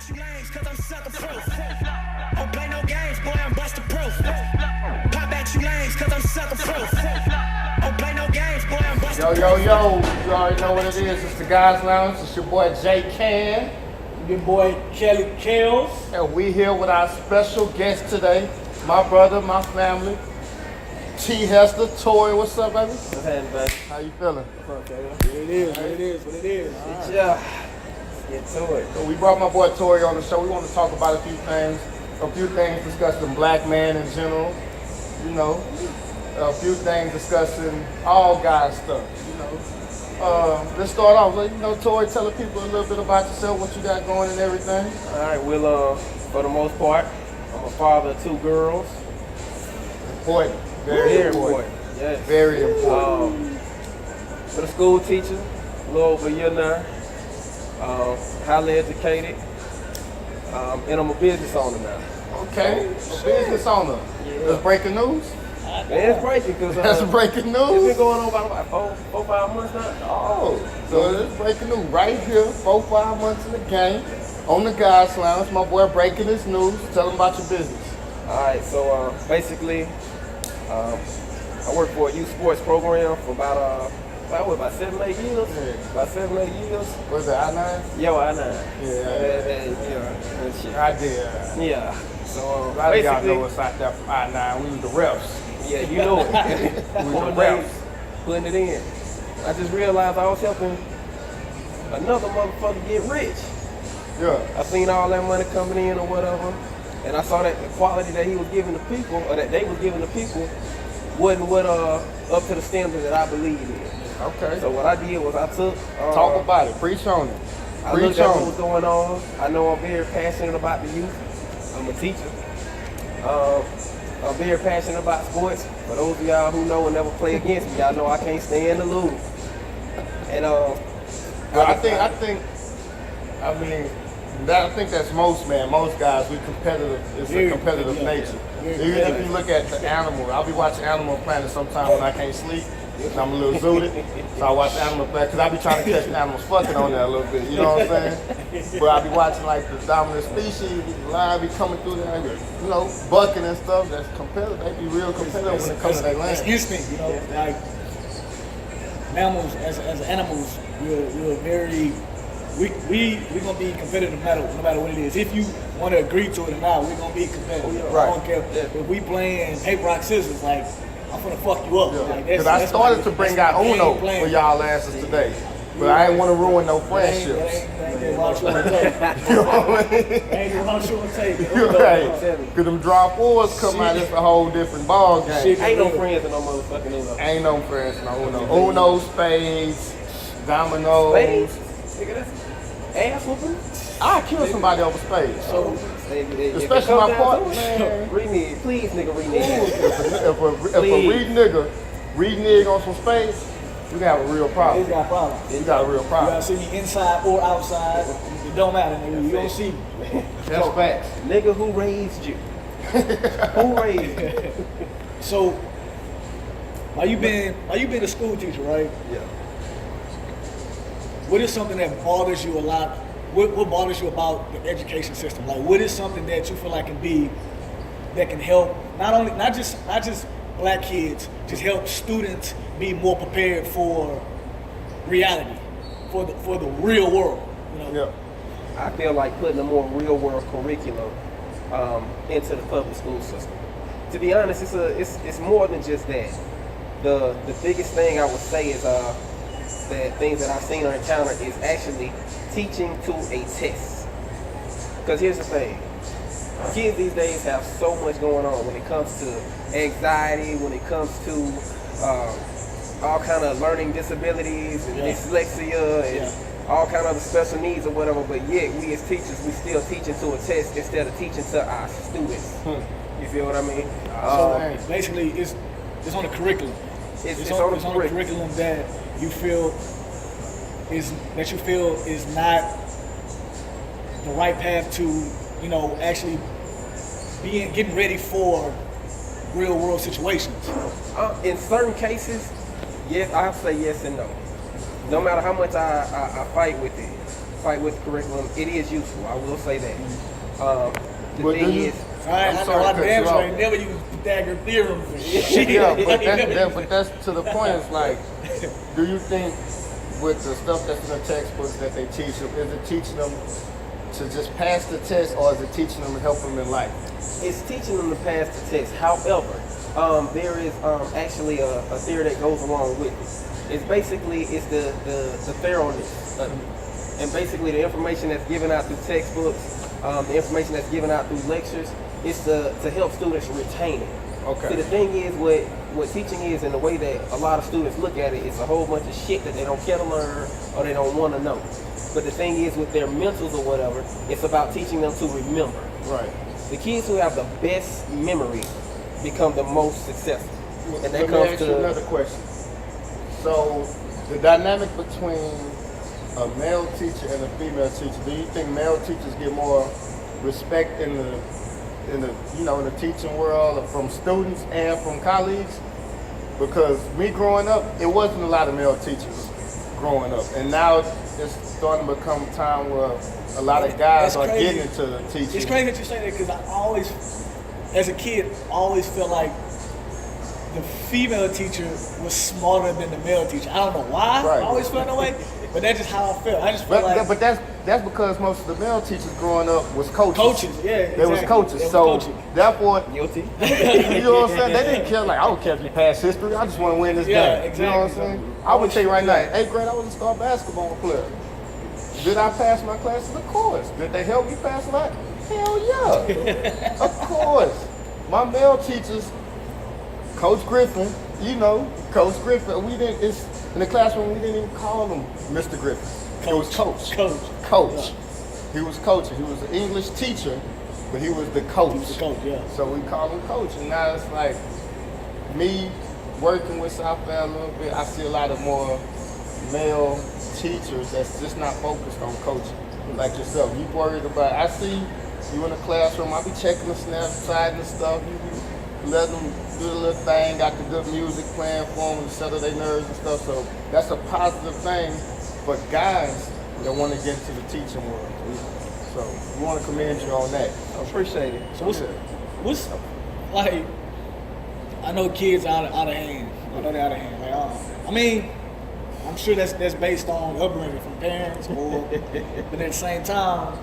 you lanes, cause I'm sucker proof. Don't play no games, boy, I'm buster proof. Pop at you lanes, cause I'm sucker proof. Don't play no games, boy, I'm buster proof. Yo, you already know what it is. It's the Guys Lounge. It's your boy Jay Can. Your boy Kelly Kells. And we here with our special guest today. My brother, my family. T. Hester, Tory, what's up, baby? What's happening, baby? How you feeling? What it is, what it is. Good job. Get to it. So we brought my boy Tory on the show. We want to talk about a few things discussing black man in general, you know, a few things discussing all guys stuff, you know. Let's start off. You know, Tory, tell the people a little bit about yourself, what you got going and everything. All right, well, for the most part, I'm a father of 2 girls. Important. Very important. Yes. Very important. For the school teacher, a little over a year now. Highly educated. And I'm a business owner now. Okay, a business owner. Yeah. That's breaking news? Man, it's breaking because That's breaking it's news? been going on about 4-5 months now. Oh, so it's breaking news right here, 4-5 months in the game, on the Guys Lounge. My boy breaking this news. Tell them about your business. All right, so basically, I work for a youth sports program for about 7-8 years. Yeah. About 7-8 years. What's it, I-9? Yo, I know. Yeah. I did. Yeah. So A lot of y'all basically, know what's out there from I-9. We was the refs. yeah, you know it. We was One the day, refs. putting it in. I just realized I was helping another motherfucker get rich. Yeah. I seen all that money coming in or whatever, and I saw that the quality that he was giving the people, or that they was giving the people, wasn't up to the standard that I believed in. Okay. So what I did was I took Talk about it. Preach on it. I Preach looked at what on was it. going on. I know I'm very passionate about the youth. I'm a teacher. I'm very passionate about sports. For those of y'all who know and never play against me, y'all know I can't stand to lose. And I think that's most guys. We competitive. It's a competitive nature. Even if you look at the Animal, I'll be watching Animal Planet sometime when I can't sleep. And I'm a little zooted, so I watch Animal Planet because I be trying to catch the animals fucking on there a little bit. You know what I'm saying? But I be watching like the dominant species, the lion be coming through there, you know, bucking and stuff. That's competitive. They be real competitive when it comes to their land. It's instinct, you know. Like mammals, as animals, we're very. We gonna be competitive no matter what it is. If you want to agree to it or not, we're gonna be competitive. Right. I don't care if we playing paper rock scissors. Like I'm gonna fuck you up. Like, Because I started to bring out Uno for y'all asses today, but I ain't want to ruin no friendships. Ain't what you wanna take. You know what I mean? Ain't what you wanna take. Right. Because them draw fours come out, it's a whole different ball game. Shit. ain't no friends in no motherfucking Uno. Ain't no friends, no Uno. Uno, spades, dominoes. Spades? Nigga, that's ass whooping. I'll kill somebody over spades. So, Especially my partner, man. Renege, please, nigga, renege. If a renege on some spades, you got a real problem. You got problems. You got a real You problem. gotta see me inside or outside. It don't matter, nigga. You don't see me. That's facts. Nigga, who raised you? Who raised you? So, while you been a school teacher, right? Yeah. What is something that bothers you a lot? What bothers you about the education system? Like, what is something that you feel like can help not just black kids, just help students be more prepared for reality, for the real world. You know? Yeah. I feel like putting a more real world curriculum into the public school system. To be honest, it's more than just that. The biggest thing I would say is that things that I've seen or encountered is actually teaching to a test. Because here's the thing, kids these days have so much going on when it comes to anxiety, when it comes to all kind of learning disabilities and dyslexia and all kind of other special needs or whatever, but yet we as teachers, we still teaching to a test instead of teaching to our students. You feel what I mean? So basically, it's on the curriculum. It's on the curriculum that you feel is not the right path to, you know, actually getting ready for real world situations. In certain cases, yes, I'll say yes and no. No matter how much I fight with it, fight with the curriculum. It is useful. I will say that. The But thing do you- is, I know I to cut damn you sure off. ain't never used Pythagorean theorem for shit. Yeah, but that's to the point. It's like, do you think with the stuff that's in the textbooks that they teach them, is it teaching them to just pass the test, or is it teaching them to help them in life? it's teaching them to pass the test. However, there is actually a theory that goes along with it. It's basically the thoroughness of it. And basically the information that's given out through textbooks, the information that's given out through lectures, is to help students retain it. Okay. See, the thing is, what teaching is, and the way that a lot of students look at it, it's a whole bunch of shit that they don't care to learn or they don't want to know. But the thing is, with their mentals or whatever, it's about teaching them to remember. Right. The kids who have the best memory become the most successful. And that Let me comes ask to you another question. So, the dynamic between a male teacher and a female teacher, do you think male teachers get more respect in the teaching world from students and from colleagues? Because me growing up, it wasn't a lot of male teachers growing up, and now it's starting to become a time where a lot of guys That's are crazy. getting into the teaching. It's crazy that you say that because I always, as a kid, always felt like the female teacher was smarter than the male teacher. I don't know why. Right. I always felt that way, but that's just how I felt. I just felt like But that's because most of the male teachers growing up was coaches. coaches. Yeah, They was exactly. coaches. They was So coaches. therefore, guilty. you know what I'm saying? They didn't care. Like, I don't care if you pass history. I just want to win this Yeah, game. You know what I'm exactly. saying? I would tell you right now, 8th grade, I was a star basketball player. Did I pass my classes? Of course. Did they help me pass mine? Hell yeah. Of course. My male teachers, Coach Griffin, Coach Griffin, it's in the classroom, we didn't even call him Mr. Griffin. It was Coach. Coach. He was coaching. He was an English teacher, but he was the coach. He was the coach, yeah. So we call him Coach. And now it's like me working with South Bay a little bit, I see a lot of more male teachers that's just not focused on coaching. Like yourself. You worried about, I see you in the classroom, I be checking the Snapchat and stuff. You be letting them do the little thing, got the good music playing for them to settle their nerves and stuff. So that's a positive thing for guys that want to get into the teaching world. So we want to commend you on that. I appreciate it. So what's like? I know kids out of hand. I know they're out of hand. Like, I mean, I'm sure that's based on upbringing from parents, but at the same time,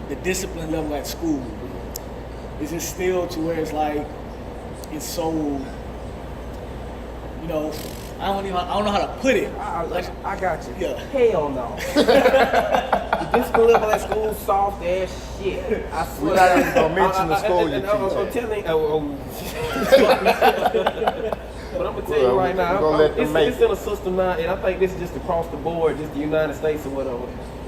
the discipline level at school is it still to where it's like it's so, I don't know how to put it. I got you. Yeah. Hell no. The discipline level at school soft ass shit. I swear. We're not even gonna mention the school you I'm teach at. telling but I'm gonna tell you right now, we're gonna let them make it's in a system now, and I think this is just across the board, just the United States or whatever.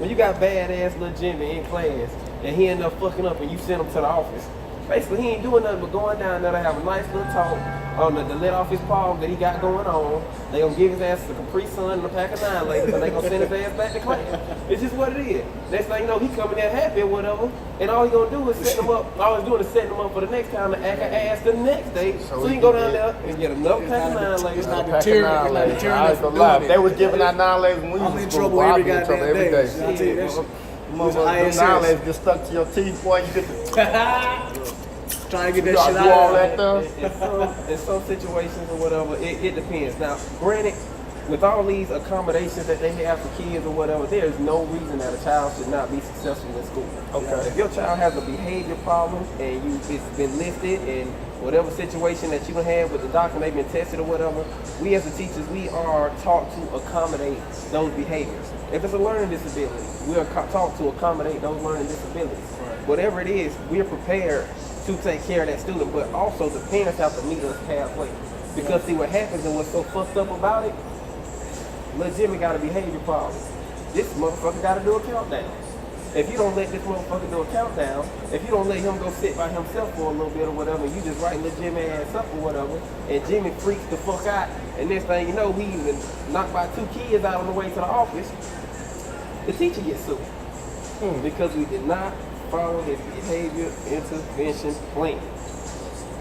When you got badass little Jimmy in class, and he end up fucking up, and you send him to the office, basically he ain't doing nothing but going down there to have a nice little talk on to let off his problem that he got going on. They gonna give his ass a Capri Sun and a pack of 9 later, and they gonna send his ass back to class. It's just what it is. Next thing you know, he coming there happy or whatever, and all he gonna do is setting him up. All he's doing is setting him up for the next time to act an ass the next day. So he can go down there and get another pack of 9 later. It's not Pack of deterring 9 ladies. deterring I us ain't from gonna lie. doing If they it. was giving out 9 ladies when we I'm was in in school, trouble boy, I'd every be in trouble goddamn every day. day. I tell you that shit. Motherfuckers, them 9 ladies just stuck to your teeth, boy. You get to Trying to get you that gotta shit do all out. that stuff. In some situations or whatever, it depends. Now, granted, with all these accommodations that they have for kids or whatever, there is no reason that a child should not be successful in school. Okay. If your child has a behavior problem and it's been listed in whatever situation that you done had with the doctor and they've been tested or whatever, we as the teachers, we are taught to accommodate those behaviors. If it's a learning disability, we are taught to accommodate those learning disabilities. Whatever it is, we are prepared to take care of that student, but also the parents have to meet us halfway. Because see what happens and what's so fucked up about it, little Jimmy got a behavior problem. This motherfucker gotta do a countdown. If you don't let this motherfucker do a countdown, if you don't let him go sit by himself for a little bit or whatever, you just write little Jimmy ass up or whatever, and Jimmy freaks the fuck out, and next thing you know, he even knocked by 2 kids out on the way to the office, the teacher gets sued. Because we did not follow his behavior intervention plan.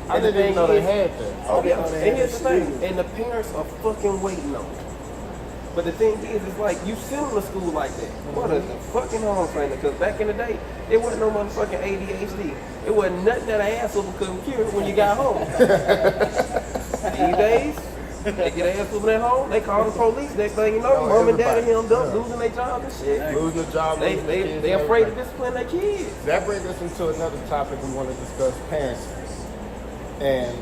I didn't even know they had that. Oh, yeah. And here's the thing, and the parents are fucking waiting on it. But the thing is, it's like you send them to school like that. What a fucking home trainer. Because back in the day, there wasn't no motherfucking ADHD. It wasn't nothing that an ass whooping couldn't cure when you got home. These days, they get ass whooping at home, they call the police. Next thing you know, mom and dad and him losing their jobs and shit. Losing their job, They afraid to discipline their kids. That brings us into another topic we want to discuss, parenting. And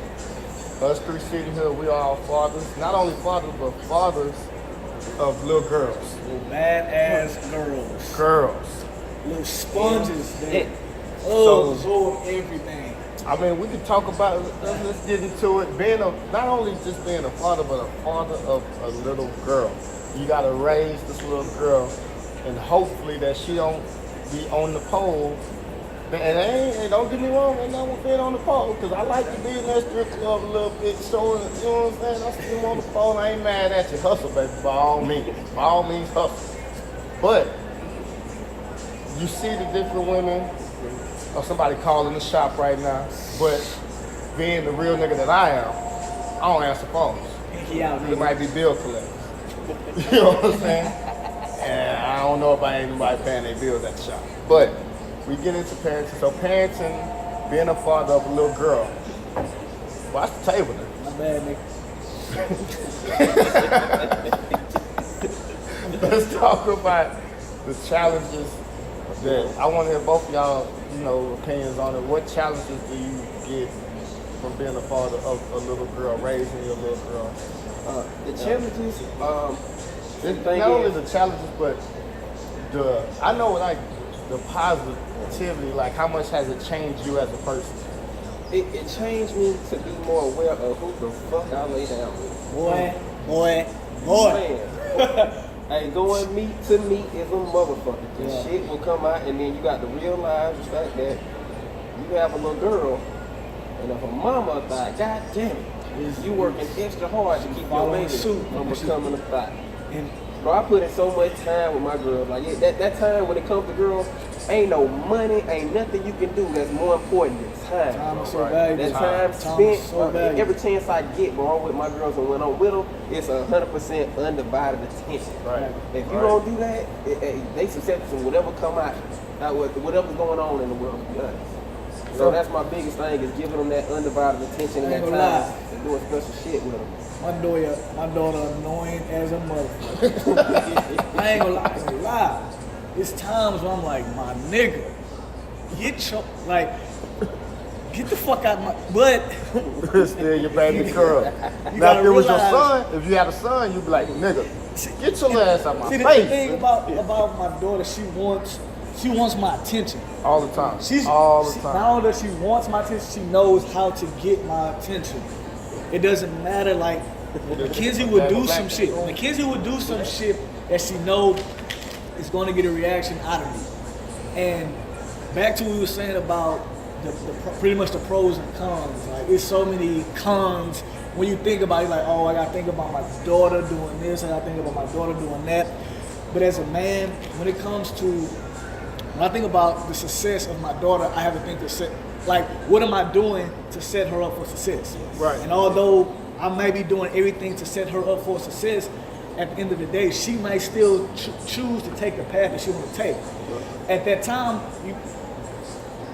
us three sitting here, we are all fathers. Not only fathers, but fathers of little girls. Little badass girls. Girls. Little sponges that So- absorb everything. I mean, we could talk about it. Let's get into it. Not only just being a father, but a father of a little girl. You gotta raise this little girl, and hopefully that she don't be on the pole. And don't get me wrong, ain't nothing with being on the pole, because I like to be in that strip club a little bit, showing, you know what I'm saying? I see them on the pole, I ain't mad at you. Hustle, baby, by all means. By all means, hustle. But you see the different women, or somebody calling the shop right now, but being the real nigga that I am, I don't answer phones. Pinky out, It nigga. might be bill collectors. You know what I'm saying? And I don't know about anybody paying their bills at the shop. But we get into parenting. So parenting, being a father of a little girl. Watch the table then. My bad, nigga. Let's talk about the challenges that I want to hear both of y'all, opinions on it. What challenges do you get from being a father of a little girl, raising your little girl? The challenges, Not only the challenges, but I know like the positivity, like how much has it changed you as a person? it changed me to be more aware of who the fuck I lay down with. Boy. Man. Hey, going meat to meat is a motherfucker. This shit will come out, and then you got to realize the fact that you have a little girl, and if a mama thought, God damn it, you working extra hard to keep your baby from becoming a thought. Bro, I put in so much time with my girls. Like that time when it comes to girls, ain't no money, ain't nothing you can do that's more important than time. Time is so valuable. That time Time spent, is so valuable. every chance I get, bro, I'm with my girls, and when I'm with them, it's 100% undivided attention. Right. If you don't do that, they susceptible to whatever come out, whatever's going on in the world, to be honest. So that's my biggest thing, is giving them that undivided attention and I ain't that gonna time and doing special shit with them. My daughter annoying as a motherfucker. I ain't gonna lie. It's times where I'm like, my nigga, get the fuck out my butt. Still your baby girl. Now gotta if it was your realize- son, if you had a son, you'd be like, nigga, get your ass out my See, the face. thing about my daughter, she wants my attention. All the time. Not only does she wants my attention, she knows how to get my attention. It doesn't matter, like, Mackenzie would do some shit. Mackenzie would do some shit that she knows is going to get a reaction out of me. And back to what we were saying about pretty much the pros and cons. Like, there's so many cons when you think about it. Like, oh, I got to think about my daughter doing this, I got to think about my daughter doing that. But as a man, when it comes to, when I think about the success of my daughter, I have to think what am I doing to set her up for success? Right. And although I may be doing everything to set her up for success, at the end of the day, she might still choose to take the path that she wants to take. At that time,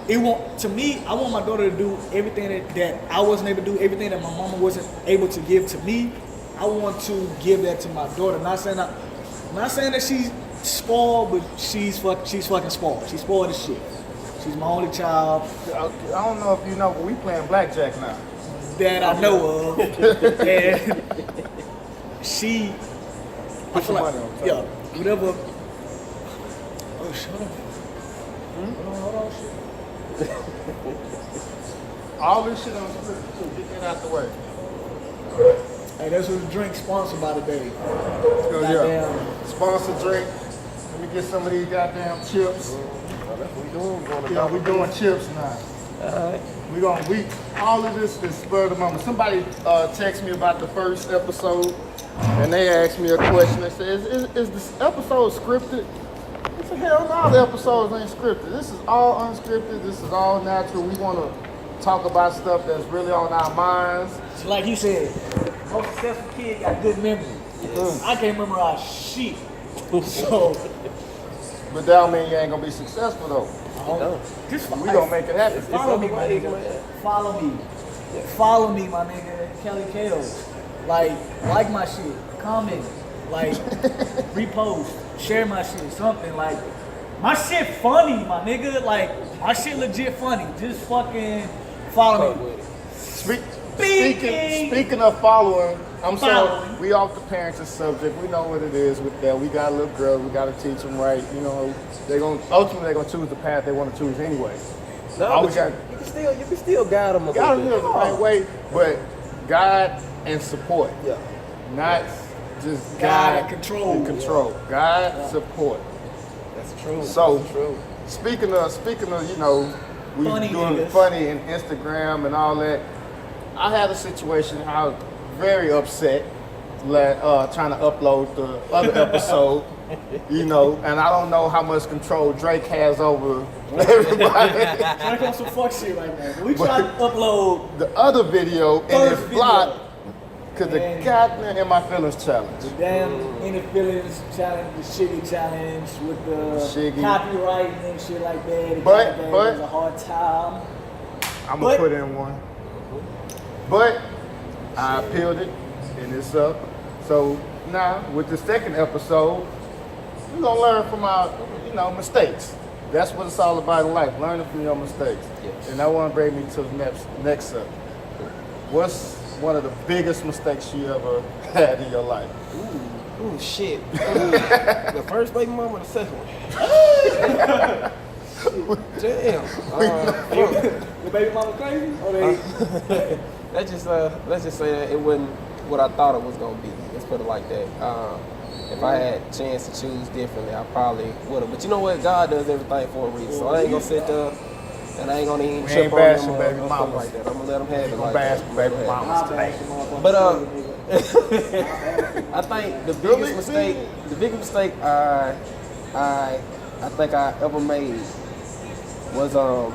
I want my daughter to do everything that I wasn't able to do, everything that my mama wasn't able to give to me. I want to give that to my daughter. Not saying that she's spoiled, but she's fucking spoiled. She's spoiled as shit. She's my only child. I don't know if you know, but we playing blackjack now. That I know of. And she, I feel like, money on top. whatever. Oh, shut up. Hold on, shit. All this shit on script, so get that out the way. Hey, that's what the drink sponsored by today. Yeah. Sponsor drink. Let me get some of these goddamn chips. That's what we doing. We doing chips now. Alright. All of this is spur of the moment. Somebody texted me about the first episode, and they asked me a question. They said, is this episode scripted? I said, hell no, the episodes ain't scripted. This is all unscripted. This is all natural. We want to talk about stuff that's really on our minds. So like he said, most successful kid got good memory. I can't memorize shit. So, But that don't mean you ain't gonna be successful though. just We gonna make it happen. follow me, my nigga. Follow me. Follow me, my nigga. Kelly Kales. Like my shit. Comment. Repost. Share my shit. Something like. My shit funny, my nigga. My shit legit funny. Just fucking follow me. Speaking of following, sorry, we off the parenting subject. We know what it is with that. We got little girls. We got to teach them right. You know, ultimately they're gonna choose the path they want to choose anyway. No, you can still guide them. Got them the right way, but guide and support. Yeah. Not just Guide guide and control. Guide, support. That's true. So, That's true. speaking of, you know, we Funny doing niggas. funny and Instagram and all that. I had a situation. I was very upset, trying to upload the other episode. You know, and I don't know how much control Drake has over everybody. Drake on some fuck shit right now. We try to upload The other video and First it's video. blocked because the Man. goddamn In My Feelings challenge. the damn inner feelings challenge, the shiggy challenge with the Shiggy. copyright and shit like that. It But- kinda gave but- us a hard time. I'm gonna But- put in one. But I appealed it and it's up. So now with the second episode, we're gonna learn from our, mistakes. That's what it's all about in life, learning from your mistakes. Yes. And that one bring me to the next subject. What's one of the biggest mistakes you ever had in your life? Ooh, shit. The first baby mama or the second one? Damn. Your baby mama crazy? Or they Let's just say that it wasn't what I thought it was gonna be. Let's put it like that. If I had a chance to choose differently, I probably would have. But you know what? God does everything for a reason. So I ain't gonna sit there and I ain't gonna even We trip ain't on bashing them baby or something mamas. like that. I'm gonna let them have it Gonna like bash that. baby Let 'em have it. mamas today. But I think the biggest mistake I think I ever made was I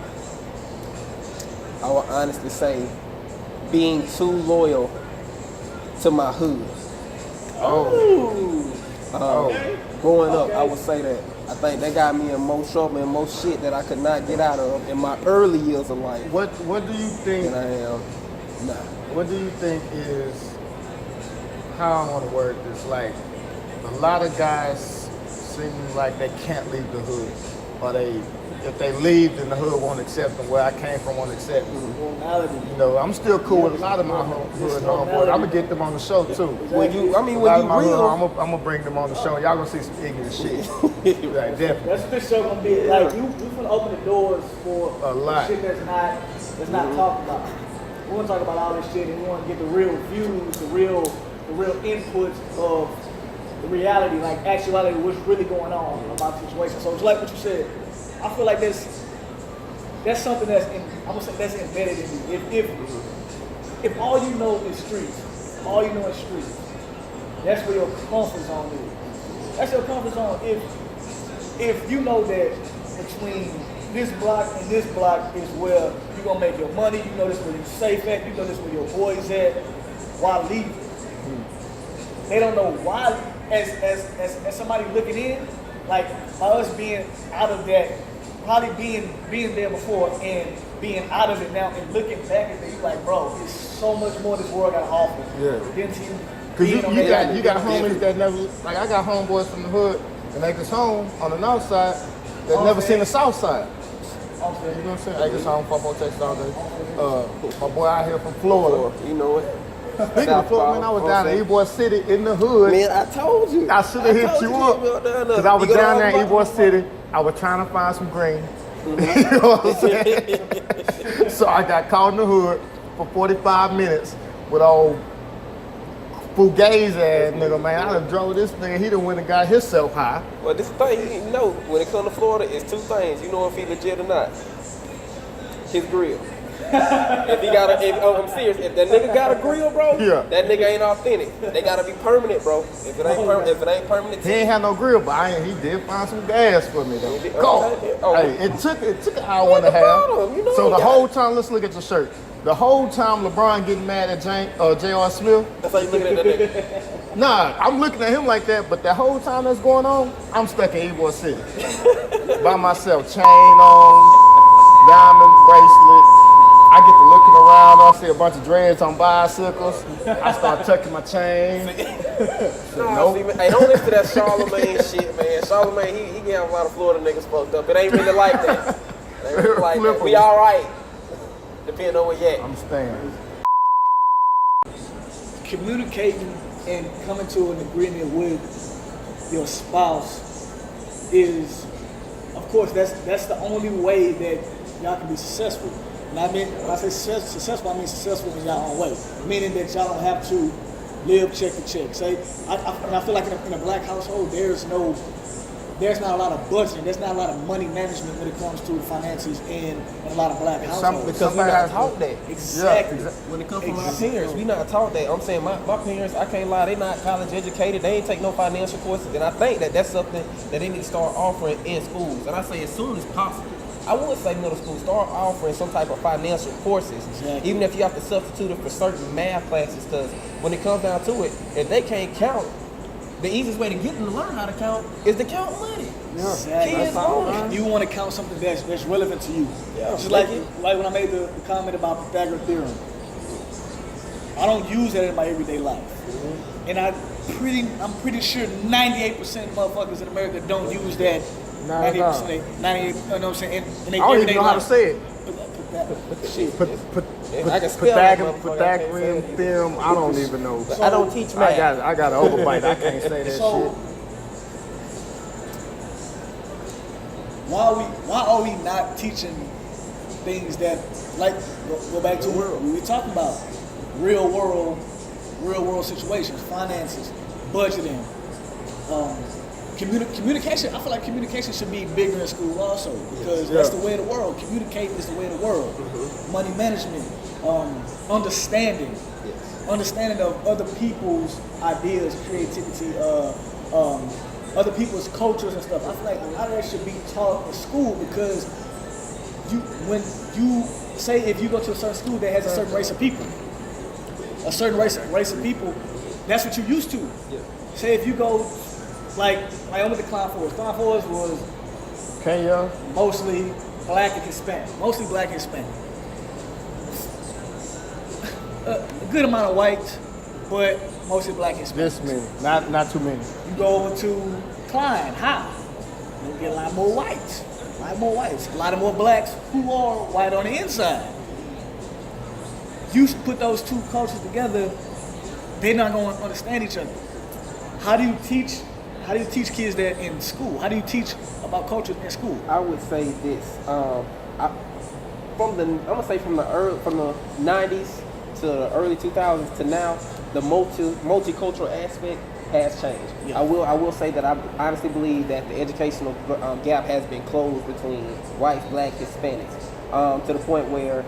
would honestly say being too loyal to my hood. Growing up, I would say that. I think that got me in more trouble and more shit that I could not get out of in my early years of life What do you think? than I am now. What do you think is, how I want to word this, like a lot of guys seem like they can't leave the hood, or if they leave then the hood won't accept them, where I came from won't accept me. normality. You know, I'm still cool with a lot of my hood homeboys. I'm gonna get them on the show too. When you A lot of my hood, real, I'm gonna bring them on the show. Y'all gonna see some ignorant shit. Like, definitely. That's what this show gonna be. Like we finna open the doors for A lot. shit that's not talked about. We wanna talk about all this shit and we wanna get the real views, the real inputs of the reality, like actuality, what's really going on about the situation. So it's like what you said. I feel like that's something that's that's embedded in you. If all you know is streets, all you know is streets, that's where your comfort zone is. That's your comfort zone. If you know that between this block and this block is where you're gonna make your money, you know this where you're safe at, you know this where your boys at, why leave? They don't know why. As somebody looking in, like by us being out of that, probably being there before and being out of it now and looking back at it, you like, bro, there's so much more this world got to offer. Yeah. Than to Cause being on that you got homies that never, like I got homeboys from the hood and they just home on the north side that never seen the south side. You know what I'm saying? I just home from Texas all day. My boy out here from Florida. you know it. Speaking of Florida, man, I was down in Ybor City in the hood. Man, I told you. I should have hit you up. Because I was down there in Ybor City. I was trying to find some green. You know what I'm saying? So I got caught in the hood for 45 minutes with old fugazi ass nigga, man. I done drove this nigga. He done went and got himself high. Well, this thing, you know, when it comes to Florida, it's two things. You know if he legit or not. His grill. I'm serious. If that nigga got a grill, bro, Yeah. that nigga ain't authentic. They gotta be permanent, bro. If it ain't permanent, He ain't had no grill, but he did find some gas for me though. Go. Oh. Hey, it took an hour and a half. problem? You know So he the got whole time, let's look at your shirt. The whole time LeBron getting mad at J.R. Smith. That's how you looking at that nigga. Nah, I'm looking at him like that, but the whole time that's going on, I'm stuck in Ybor City. By myself, chain on, diamond bracelet. I get to looking around, I see a bunch of dreads on bicycles. I start tucking my chain. Nah, see, hey, don't listen to that Charlemagne shit, man. Charlemagne, he got a lot of Florida niggas fucked up. It ain't really like that. It ain't really like that. We all right, depending on where you at. I'm staying. Communicating and coming to an agreement with your spouse is, of course, that's the only way that y'all can be successful. And I mean, when I say successful, I mean successful in y'all own way, meaning that y'all don't have to live check to check. Say, I feel like in a black household, there's not a lot of budgeting, there's not a lot of money management when it comes to finances in a lot of black households. Because we're not taught that. Exactly. Yeah, When it comes from our parents, we not taught that. I'm saying my parents, I can't lie, they not college educated. They ain't take no financial courses. And I think that's something that they need to start offering in schools. And I say as soon as possible. I would say middle school, start offering some type of financial courses. Exactly. Even if you have to substitute it for certain math classes. Because when it comes down to it, if they can't count, the easiest way to get them to learn how to count is to count money. Exactly. Kids learn. You want to count something that's relevant to you. Yeah. Just like when I made the comment about Pythagorean theorem. I don't use that in my everyday life. Mm-hmm. And I'm pretty sure 98% of motherfuckers in America don't use that. 98%, you know what I'm saying? In I don't even know how to say it. I can spell that Pythagorean theorem, I don't even know. So, I don't teach math. I got an overbite. I can't say that so, shit. Why are we not teaching things that, like, go back to what we were talking about, real world situations, finances, budgeting, communication. I feel like communication should be bigger in school also, because that's the way of the world. Communicating is the way of the world. Mm-hmm. Money management, understanding of other people's ideas, creativity, other people's cultures and stuff. I feel like a lot of that should be taught in school, because when you say, if you go to a certain school that has a certain race of people, that's what you're used to. Yeah. Say if you go, like I went to Klein Forest. Klein Forest was Kenya, mostly black and Hispanic. A good amount of white, but mostly black and Hispanic. This many, not too many. You go over to Klein High, you get a lot more whites, a lot more blacks who are white on the inside. You put those two cultures together, they're not going to understand each other. How do you teach kids that in school? How do you teach about culture in school? I would say this. I'm gonna say from the 90s to the early 2000s to now, the multicultural aspect has changed. Yeah. I will say that I honestly believe that the educational gap has been closed between whites, black, Hispanics, to the point where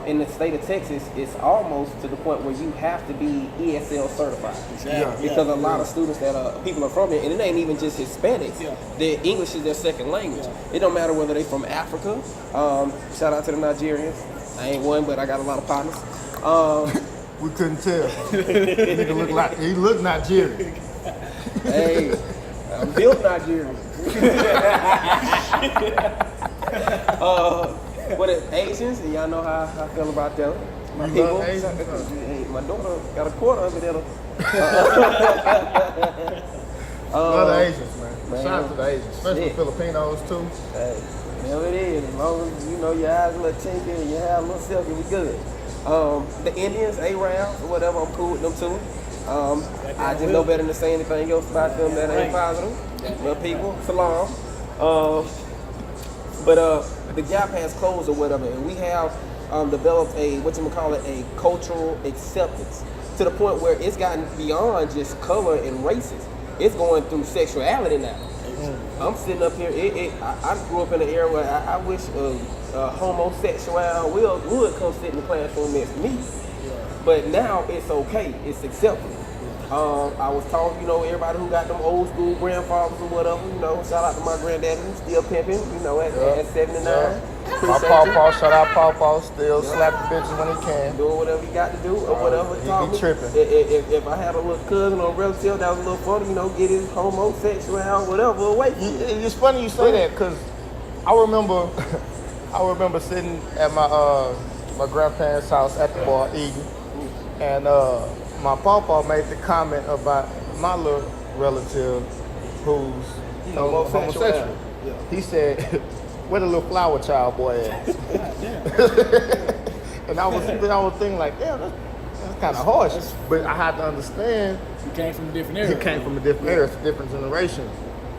in the state of Texas, it's almost to the point where you have to be ESL certified. Exactly. Because a lot of students people are from here, and it ain't even just Hispanics. Yeah. Their English is their second language. Yeah. It don't matter whether they from Africa. Shout out to the Nigerians. I ain't one, but I got a lot of partners. We couldn't tell. He looked Nigerian. Hey, I'm built Nigerian. But Asians, and y'all know how I feel about them. My people, my daughter got a quarter of it in her. Love the Asians, man. Shout out to the Asians, especially the Filipinos too. Hey, there it is. As long as you know your eyes a little chinky and your hair a little silky, we good. The Indians, Arabs, or whatever, I'm cool with them too. I just know better than to say anything else about them that ain't positive. Little people, salam. But the gap has closed or whatever, and we have developed a cultural acceptance to the point where it's gotten beyond just color and races. It's going through sexuality now. I'm sitting up here. I grew up in an era where I wish a homosexual would come sit in the classroom next to me. But now it's okay. It's acceptable. I was taught, everybody who got them old school grandfathers or whatever, shout out to my granddaddy who's still pimping, at 79. My pawpaw, shout out pawpaw, still slap the bitches when he can. Doing whatever he got to do or whatever. He be tripping. If I had a little cousin or relative that was a little funny, get his homosexual whatever away. It's funny you say that because I remember sitting at my grandparents' house at the bar eating, and my pawpaw made the comment about my little relative who's homosexual. Yeah. He said, "Where the little flower child boy at?" And I was thinking like, damn, that's kind of harsh. But I had to understand. He came from a different era. He came from a different era. It's a different generation.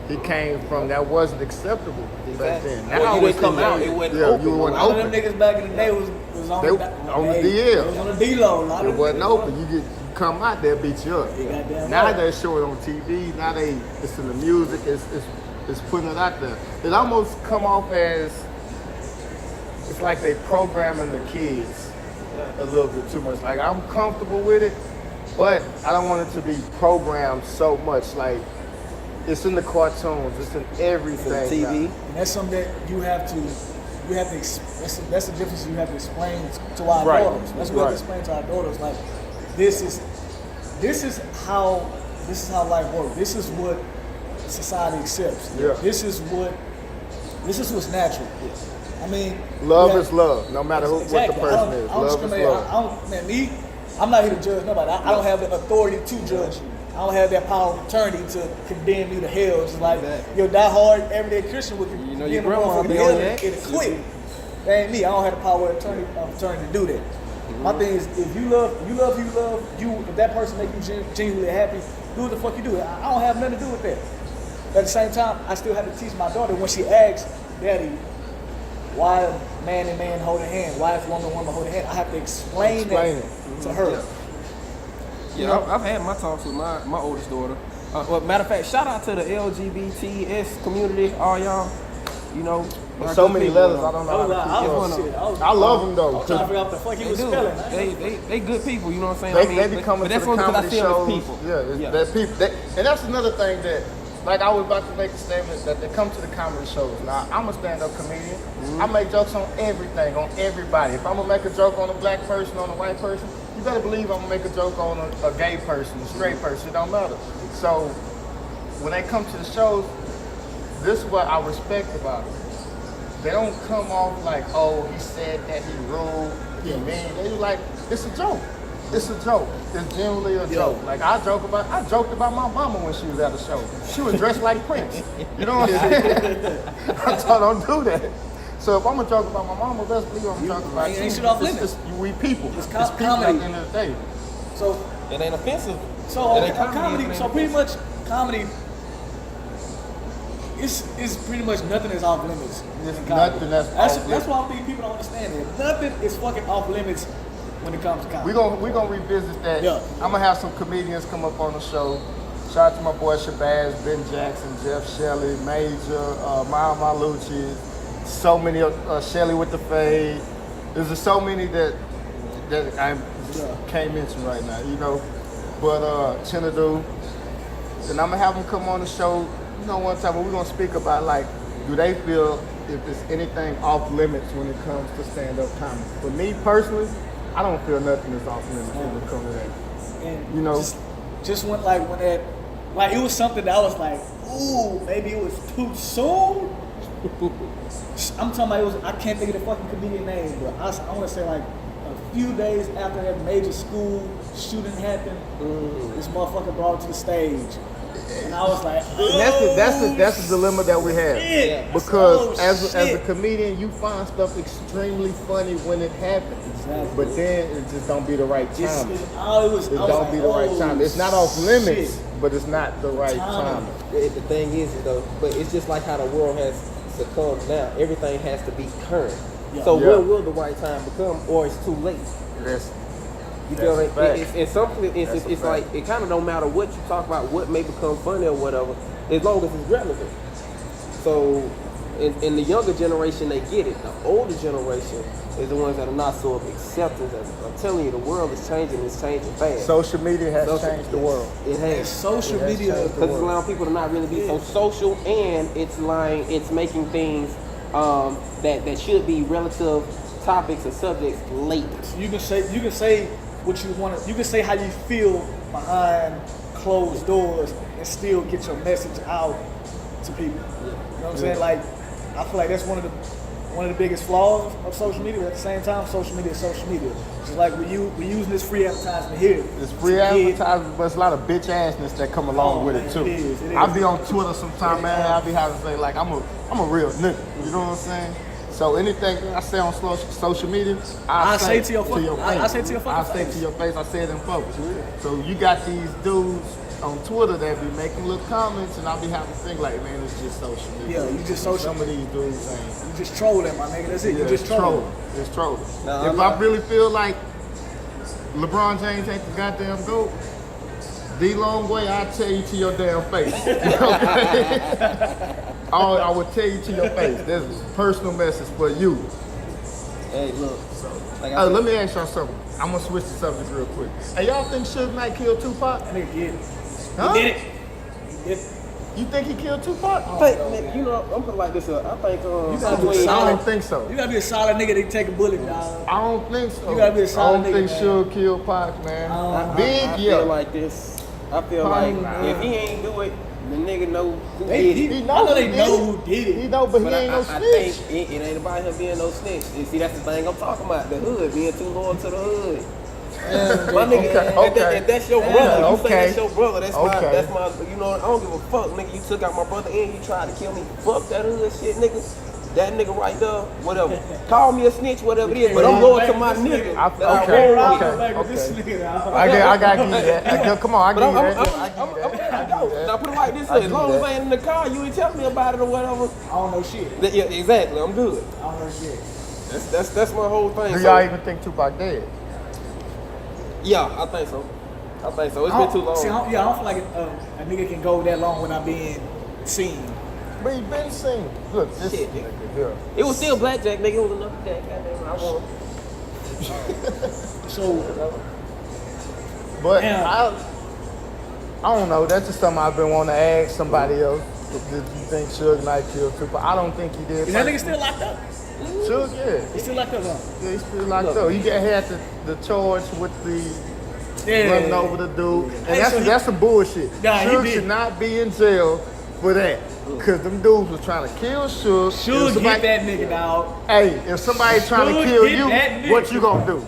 He came from that wasn't acceptable back then. Now Well, it come out, it wasn't open. you wasn't A lot of open. them niggas back in the day was on They the on the DL. DL. It was on the D-Lo. It wasn't open. You come out there, beat you up. goddamn Now right. they show it on TV. Now it's in the music. It's putting it out there. It almost come off as it's like they programming the kids a little bit too much. Like I'm comfortable with it, but I don't want it to be programmed so much. Like it's in the cartoons. It's in everything. TV. And that's something that you have to that's the difference you have to explain to our Right. daughters. That's what we have to explain to our daughters. Like this is how life works. This is what society accepts. Yeah. This is what's natural. I mean, Love is love, no matter what the Exactly. person is. I don't Love is discriminate. love. I'm not here to judge nobody. I don't have the authority to judge you. I don't have that power of attorney to condemn you to hell. Just like your diehard everyday Christian would condemn your a grandma motherfucker be to on hell that. and quit. That ain't me. I don't have the power of attorney to do that. My thing is, if you love, if that person make you genuinely happy, do what the fuck you do. I don't have nothing to do with that. But at the same time, I still have to teach my daughter when she asks, Daddy, why man and man holding hand? Why is woman and woman holding hand? I have to explain Explain that to her. Yeah, I've had my talks with my oldest daughter. Well, matter of fact, shout out to the LGBTS community, all y'all. So many letters, I don't know how to I love them though. I was trying to figure out what the fuck he was spelling. They good people, you know what I'm saying? They be coming to the comedy shows. They're people. And that's another thing that, like I was about to make a statement, that they come to the comedy shows. Now, I'm a stand-up comedian. I make jokes on everything, on everybody. If I'm going to make a joke on a black person, on a white person, you better believe I'm going to make a joke on a gay person, a straight person. It don't matter. So, when they come to the shows, this is what I respect about them. They don't come off like, oh, he said that, he rude, he mean. They like, it's a joke. It's a joke. It's generally a joke. Like I joked about my mama when she was at the show. She was dressed like Prince. You know what I'm saying? I told her, don't do that. So if I'm gonna joke about my mama, best believe I'm talking about you. Ain't shit off limits. We people. It's people comedy. at the end of the day. So It ain't offensive. So It ain't comedy. So pretty much comedy. It's pretty much nothing is off limits. It's in comedy. nothing that's off limits. That's why I think people don't understand it. Nothing is fucking off limits when it comes to comedy. We gonna revisit that. Yeah. I'm gonna have some comedians come up on the show. Shout out to my boy Shabazz, Ben Jackson, Jeff Shelley, Major, Maya Malucci, so many Shelley with the fade. There's just so many that I can't mention right now, But Chinadu, and I'm gonna have them come on the show. One time we're gonna speak about like, do they feel if there's anything off limits when it comes to stand-up comedy? For me personally, I don't feel nothing is off limits when it comes to that. And just when that, like it was something that I was like, ooh, maybe it was too soon. I'm talking about I can't think of the fucking comedian name, but I want to say like a few days after that major school shooting happened, this motherfucker brought it to the stage. And I was like, that's the dilemma that we have. shit. Because as shit. a comedian, you find stuff extremely funny when it happens. Exactly. But then it just don't be the right time. It don't be the right time. It's not off limits, but it's not the right time. The thing is, though, but it's just like how the world has succumbed now. Everything has to be current. Yeah. So Yeah. when will the right time become, or it's too late? You feel That's like a fact. in some instances, That's a it's fact. like it kind of don't matter what you talk about, what may become funny or whatever, as long as it's relevant. So in the younger generation, they get it. The older generation is the ones that are not so accepting. I'm telling you, the world is changing. It's changing fast. Social media has changed the world. It has. Social media Because it's allowing people to not really be so social, and it's making things that should be relative topics or subjects late. So you can say what you want to. You can say how you feel behind closed doors and still get your message out to people. You know what I'm saying? Like, I feel like that's one of the biggest flaws of social media. But at the same time, social media is social media. Just like we're using this free advertisement here. It's free advertisement, but it's a lot of bitch assness that come along with it too. It is. I be on Twitter sometimes, man. I be having to say like I'm a real nigga. You know what I'm saying? So anything I say on social media, I say to your face. I say to your fucking I say to your face. I say it in public. So you got these dudes on Twitter that be making little comments, and I be having to think like, man, it's just social media. Yeah, you just social. Some of these dudes ain't. You just trolling, my nigga. That's it. Yeah, You just trolling. It's trolling. No, If I really feel like LeBron James ain't the goddamn GOAT, D-Long way, I'll tell you to your damn face. You know what I'm saying? I would tell you to your face. There's a personal message for you. Hey, look. Let me ask y'all something. I'm gonna switch the subject real quick. Hey, y'all think Suge Knight killed Tupac? That nigga did it. Huh? He did it. He did it. You think he killed Tupac? You know, I'm putting like this. I think. gotta be I solid. don't think so. You gotta be a solid nigga to take a bullet, dog. I don't think so. You gotta be a solid I don't think nigga, Suge killed Pac, man. I feel like this. I feel like if he ain't do it, the nigga know who did it. I know they know who did it. He know, but he ain't no I snitch. think it ain't about him being no snitch. You see, that's the thing I'm talking about. The hood, being too loyal to the hood. My nigga, if that's your brother, you say that's your brother. That's my, you know, I don't give a fuck, nigga. You took out my brother and you tried to kill me. Fuck that hood shit, nigga. That nigga right there, whatever. Call me a snitch, whatever it is, but I'm going to my nigga. I gotta give you that. Come on, I give you that. Now put it like this: as long as I ain't in the car, you ain't telling me about it or whatever. I don't know shit. Yeah, exactly. I'm good. I don't know shit. That's my whole thing. Do y'all even think Tupac dead? Yeah, I think so. It's been too long. See, I don't feel like a nigga can go that long without being seen. But he been seen. Look, this Shit, nigga here. It was still blackjack, nigga. It was another jack. Goddamn, I won. So, But damn. I don't know. That's just something I've been wanting to ask somebody else. Did you think Suge Knight killed Tupac? I don't think he did. is that nigga still locked up? Suge, yeah. He still locked up, huh? Yeah, he's still locked up. He had the charge with the running over the dude. And that's some bullshit. Nah, he Suge did. should not be in jail for that. Because them dudes was trying to kill Suge. Suge hit that nigga, dog. Hey, if somebody trying to Suge kill hit you, that nigga. what you gonna do?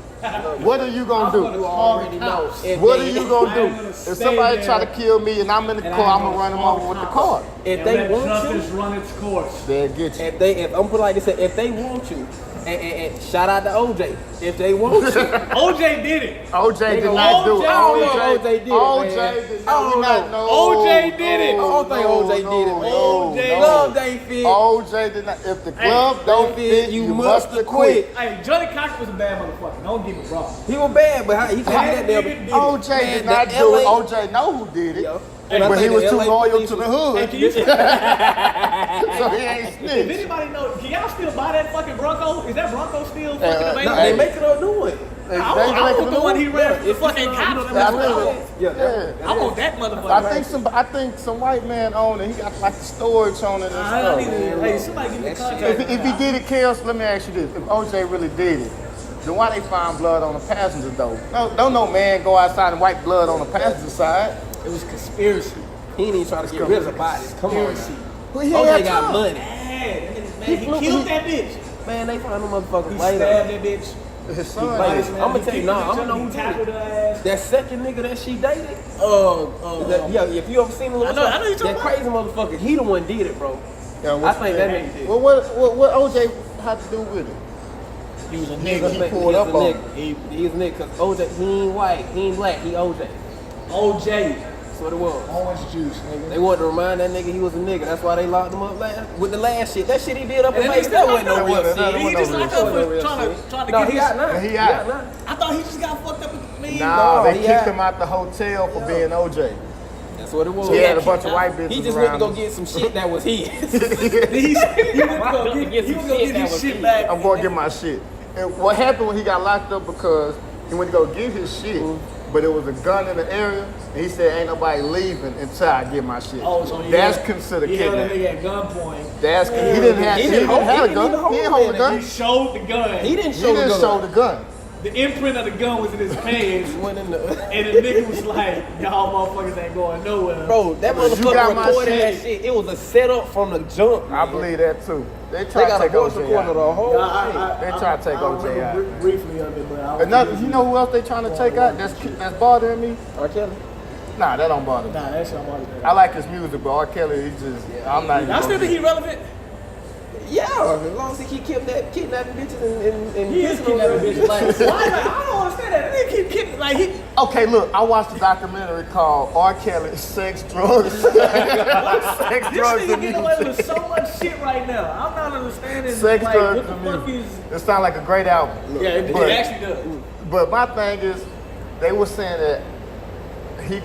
What are you gonna do? You already know. What are you gonna I do? am gonna If stay somebody there, try to kill me and I'm in the and car, I'm I'm gonna run gonna him over with the car. If they want justice you, run its course. They'll get you. if I'm put like this, if they want you, and shout out to OJ, if they want you. OJ did it. OJ did not do it. I don't know if OJ did it, OJ man. did I don't not know. OJ did it. I don't think OJ did it, man. OJ. Glove ain't fit. OJ did not. If the glove don't fit, you must have quit. Hey, Johnny Cochran was a bad motherfucker. Don't get me wrong. He was bad, but he can't That get nigga that. did OJ it. did Man, not the do it. LA OJ know who did it. Yo. But he was too loyal to the Hey, hood, can you, so he ain't if snitched. anybody know, can y'all still buy that fucking Bronco? Is that Bronco still fucking no, available? They make it a new one. I want the one he ran the fucking cops. Yeah. I want that motherfucker. I think some white man owned it. He got like the storage on it and I need stuff. to, hey, somebody give me the contact. If he did it, Chaos, let me ask you this. If OJ really did it, then why they find blood on the passenger though? Don't no man go outside and wipe blood on the passenger side. It was conspiracy. He ain't even trying to get rid of the bodies. Come on. Well, he OJ had got time. money. Man, he killed that bitch. Man, they find them motherfuckers He later. stabbed that bitch. His son. Like, did. I'm gonna tell you, nah, I don't know who He tackled did her it. ass. That second nigga that she dated. Yeah. If you ever seen the little I know you talking that about. crazy motherfucker, he the one did it, bro. Yeah, I think that nigga did. Well, what OJ had to do with it? He was a He nigga. pulled up on him. He's a nigga, cause OJ, he ain't white, he ain't black, he OJ. OJ. That's what it was. Orange juice, nigga. They wanted to remind that nigga he was a nigga. That's why they locked him up with the last shit. That shit he did up in And Vegas, they that still wasn't no locked real up. shit. He just locked up for trying to No, get he his. out now. He out. now. I thought he just got fucked up with me. Nah, No, they he kicked had- him out the hotel for being OJ. That's what it was. He had a bunch of white bitches He just around went to go him. get some shit that was his. he went to go get his shit back. I'm gonna get my shit. And what happened when he got locked up because he went to go get his shit, but it was a gun in the area, and he said, "Ain't nobody leaving until I get my shit." Oh, so that's considered he held a kidnapping. nigga at gunpoint. That's he didn't have a gun. He didn't hold a gun. He showed the gun. He didn't He show didn't show the gun. The imprint of the gun was in his pants, Went in the and the nigga was like, "Y'all motherfuckers ain't going nowhere." Bro, that You got motherfucker my recorded that shit. shit. It was a setup from the jump. I man. believe that too. They They try to got a take voice OJ recorder the out. whole Yeah, thing. They try to take I OJ remember out. briefly of it, but I was You know who else they trying to take out? That's bothering me. R. Kelly. Nah, that don't bother me. Nah, that shit I'm already I like his music, but R. Kelly, he just I'm not. Even I still gonna think he relevant. Yeah, as long as he keep kidnapping bitches and He is pissing on kidnapping them. bitches. Like, why? I don't understand that. They keep kidnapping. Like he. Okay, look, I watched a documentary called R. Kelly, Sex, Drugs, Sex, This Drugs, nigga and getting away with Music. so much shit right now. I'm not understanding. Sex, like, Drugs, what the and fuck Music. is? It sounds like a great album. Yeah, it But- actually does. But my thing is, they were saying that he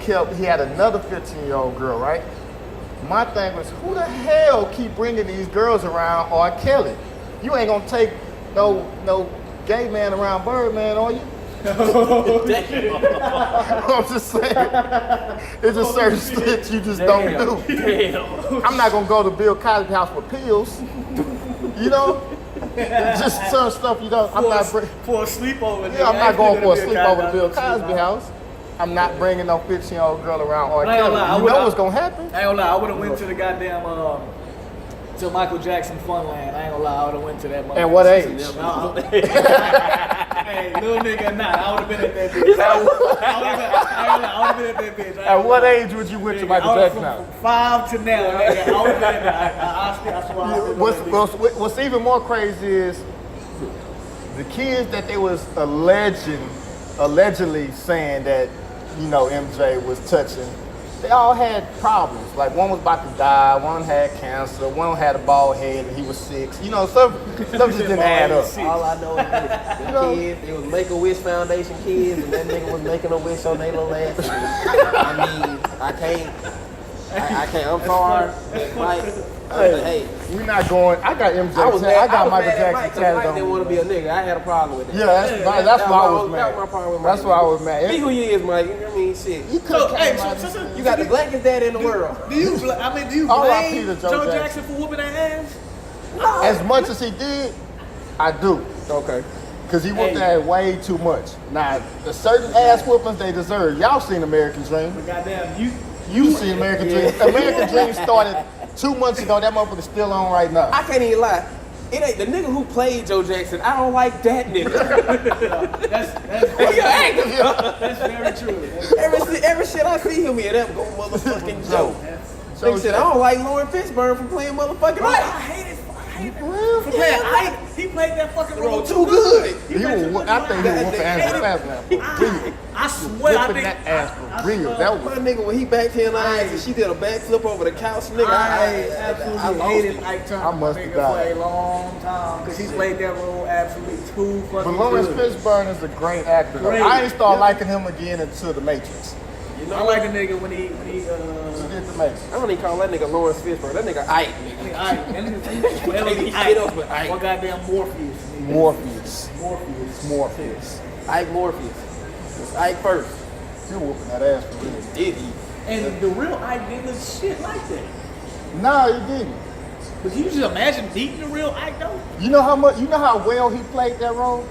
had another 15-year-old girl, right? My thing was, who the hell keep bringing these girls around R. Kelly? You ain't gonna take no gay man around Birdman, are you? I'm just saying. It's just certain shit you just don't do. Damn. I'm not gonna go to Bill Cosby house for pills. You know? Just certain stuff you don't. I'm not. For a sleepover. Yeah, I'm not going for a sleepover to Bill Cosby house. I'm not bringing no 15-year-old girl around R. I ain't gonna lie, I Kelly. You would- know what's gonna happen? I ain't gonna lie, I would have went to the goddamn to Michael Jackson Funland. I ain't gonna lie, I would have went to that. At what age? Hey, little nigga, nah, I would have been at that bitch. I would have been at that bitch. I ain't At gonna what lie. age would you went to Michael I would've Jackson house? from 5 to now, nigga. I would have been at that. I swear I would've What's even more crazy is the kids that they was allegedly saying that, you know, MJ was touching. They all had problems. Like one was about to die, one had cancer, one had a bald head and he was 6. You know, stuff just didn't add up. All I know is that the kids, it was Make-A-Wish Foundation kids, and that nigga was making a wish on their little ass. I mean, I can't, I'm sorry. Mike, hey, We're not going. I got MJ. I was mad. I got was Michael mad at Jackson Mike 'cause tatted Mike on didn't me. want to be a nigga. I had a problem with it. Yeah, that's why I was That was mad. my problem with That's Mike. why I was mad. Be who you is, Mike. I mean, shit. You could Hey, You got the blackest dad in the world. Do you blame R.I.P. to Joe Joe Jackson. Jackson for whooping that ass? As much as he did, I do. Okay. Because he whooped that way too much. Now, the certain ass whoopings they deserve. Y'all seen American Dream. But goddamn, You see American Dream. American Dream started 2 months ago. That motherfucker's still on right now. I can't even lie. It ain't the nigga who played Joe Jackson. I don't like that nigga. that's He an actor. That's very true. Every shit I see him in, that go motherfucking Joe. Joe Nigga said, I don't like Lauren Fishburne from playing motherfucking I Ike. hate it. For playing Ike, he played that fucking role Too good. I think he was whooping ass fast now. For real. I swear, I Whooping think that ass for real. That My was. nigga, when he backed her in the eyes and she did a backflip over the couch, nigga, I I absolutely lost hated it. Ike Turner. I must have nigga, died. for a long time because he played that role absolutely too fucking But Lawrence good. Fishburne is a great actor. Though. Great. I ain't start liking him again until The Matrix. I like the nigga when he He did The Matrix. I don't even call that nigga Lawrence Fishburne. That nigga Ike, nigga. Ike. That nigga forever Can't be be Ike. shit else but Ike. Or goddamn Morpheus. nigga. Morpheus. Morpheus. Morpheus. Ike Morpheus. It's Ike first. He whooping that ass for real. Did he? And the real Ike didn't look shit like that. Nah, he didn't. But can you just imagine beating the real Ike though? You know how well he played that role?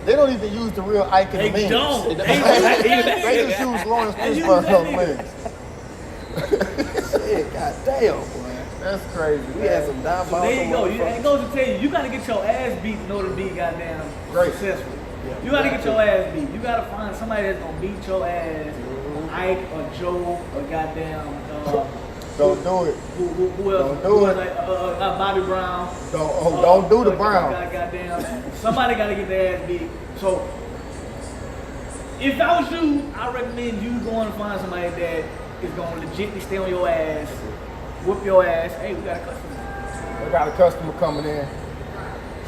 They don't even use the real Ike in the They memes. don't. They just use Lawrence They use Fishburne that on the nigga. memes. Shit, goddamn, boy. That's crazy. We had some diabolical There you go. motherfuckers. It goes to tell you, you gotta get your ass beat in order to be goddamn Great. successful. You gotta get your ass beat. You gotta find somebody that's gonna beat your ass. Ike or Joe or goddamn Don't do it. who else? Don't do Who it. else? Bobby Brown. Don't do the Brown. Goddamn. Somebody gotta get their ass beat. So if I was you, I recommend you going to find somebody that is gonna legitimately stay on your ass, whoop your ass. Hey, we got a customer. We got a customer coming in.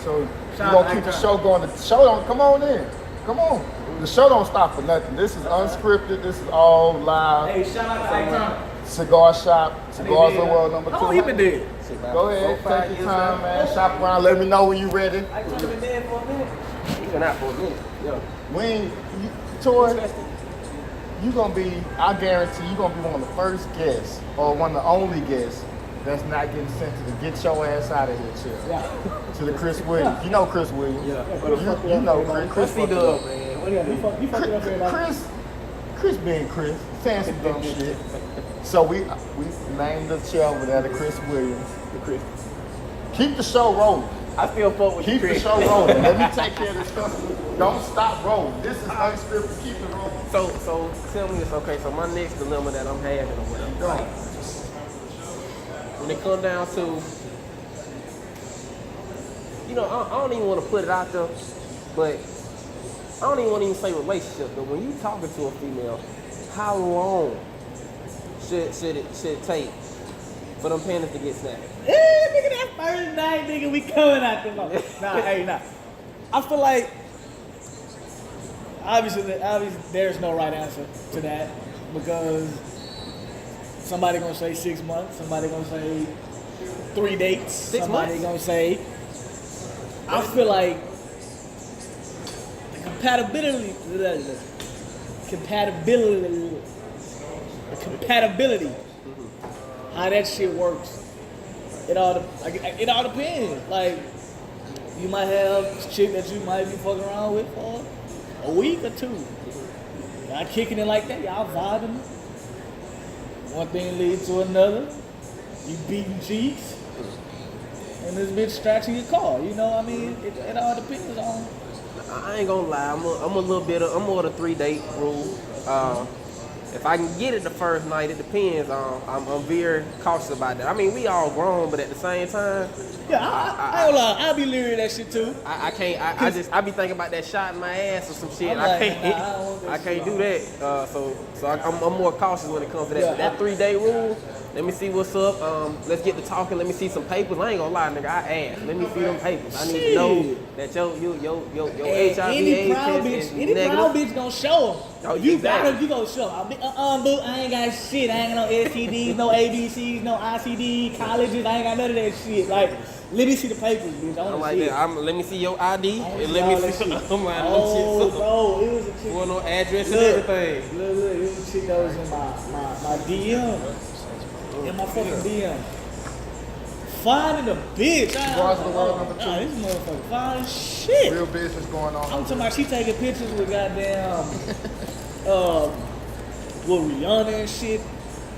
So Shout we're out gonna keep to the Ike show going. The show don't come on in. Come on. The show don't stop for nothing. This is unscripted. This is all live. Hey, shout out to Ike Turner. Cigar shop, Cigars of the World number 2. How long you been there? Go ahead, take your time, man. Shop around. Let me know when you ready. I told him there for a minute. He's been out for a minute. Yeah. We ain't, Tory, you gonna be, I guarantee you gonna be one of the first guests or one of the only guests that's not getting sent to the get your ass out of here chill. Yeah. To the Chris Williams. You know Chris Williams. Yeah. You know Chris. What's he doing, man? What do you do? You fucked it up here, like. Chris being Chris, saying some dumb shit. So we named the show over there the Chris Williams. The Chris. Keep the show rolling. I still fuck with Keep you, the Chris. show rolling. Let me take care of this stuff. Don't stop rolling. This is unscripted. Keep it rolling. So tell me this, okay, so my next dilemma that I'm having or whatever, Go. when it comes down to, you know, I don't even want to put it out there, but I don't even want to say relationship, but when you talking to a female, how long should it take for them panties to get snapped? Nigga, that first night, nigga, we coming out the mouth. Nah. I feel like, obviously, there's no right answer to that because somebody gonna say 6 months, somebody gonna say 3 dates, 6 somebody months? gonna say. I feel like the compatibility, how that shit works. It all depends. Like, you might have a chick that you might be fucking around with for a week or two. Y'all kicking it like that, y'all vibing. One thing leads to another. You beating cheeks. And this bitch scratching your car. You know what I mean? It all depends on. I ain't gonna lie, I'm a little bit I'm more the 3-date rule. If I can get it the first night, it depends. I'm very cautious about that. I mean, we all grown, but at the same time, Yeah, I ain't gonna lie, I be leery of that shit too. I can't. I be thinking about that shot in my ass or some shit. I'm I like, can't. nah, I don't want that I can't shit do on. that. So I'm more cautious when it comes to that. Yeah, But that 3-day rule. Let me see what's up. Let's get to talking. Let me see some papers. I ain't gonna lie, nigga. I asked. Let me see them papers. I need to know that your And HIV any AIDS proud test bitch, is any negative. proud bitch gonna show them. Oh, You exactly. got her, you gonna show them. Boo, I ain't got shit. I ain't got no STDs, no ABCs, no ICD, colleges. I ain't got none of that shit. Like, let me see the papers, bitch. I I'm wanna like see that. it. Let me see your ID. I wanna And see let all me that see. shit. I'm like, Oh, shit. bro, it was a chick. Want no address and Look, everything. Look, it was a chick that was in my DM. In my fucking DM. Finding a bitch. Cigars of the World number 2. Nah, this motherfucker fine as shit. Real business going on. I'm talking about she taking pictures with goddamn with Rihanna and shit.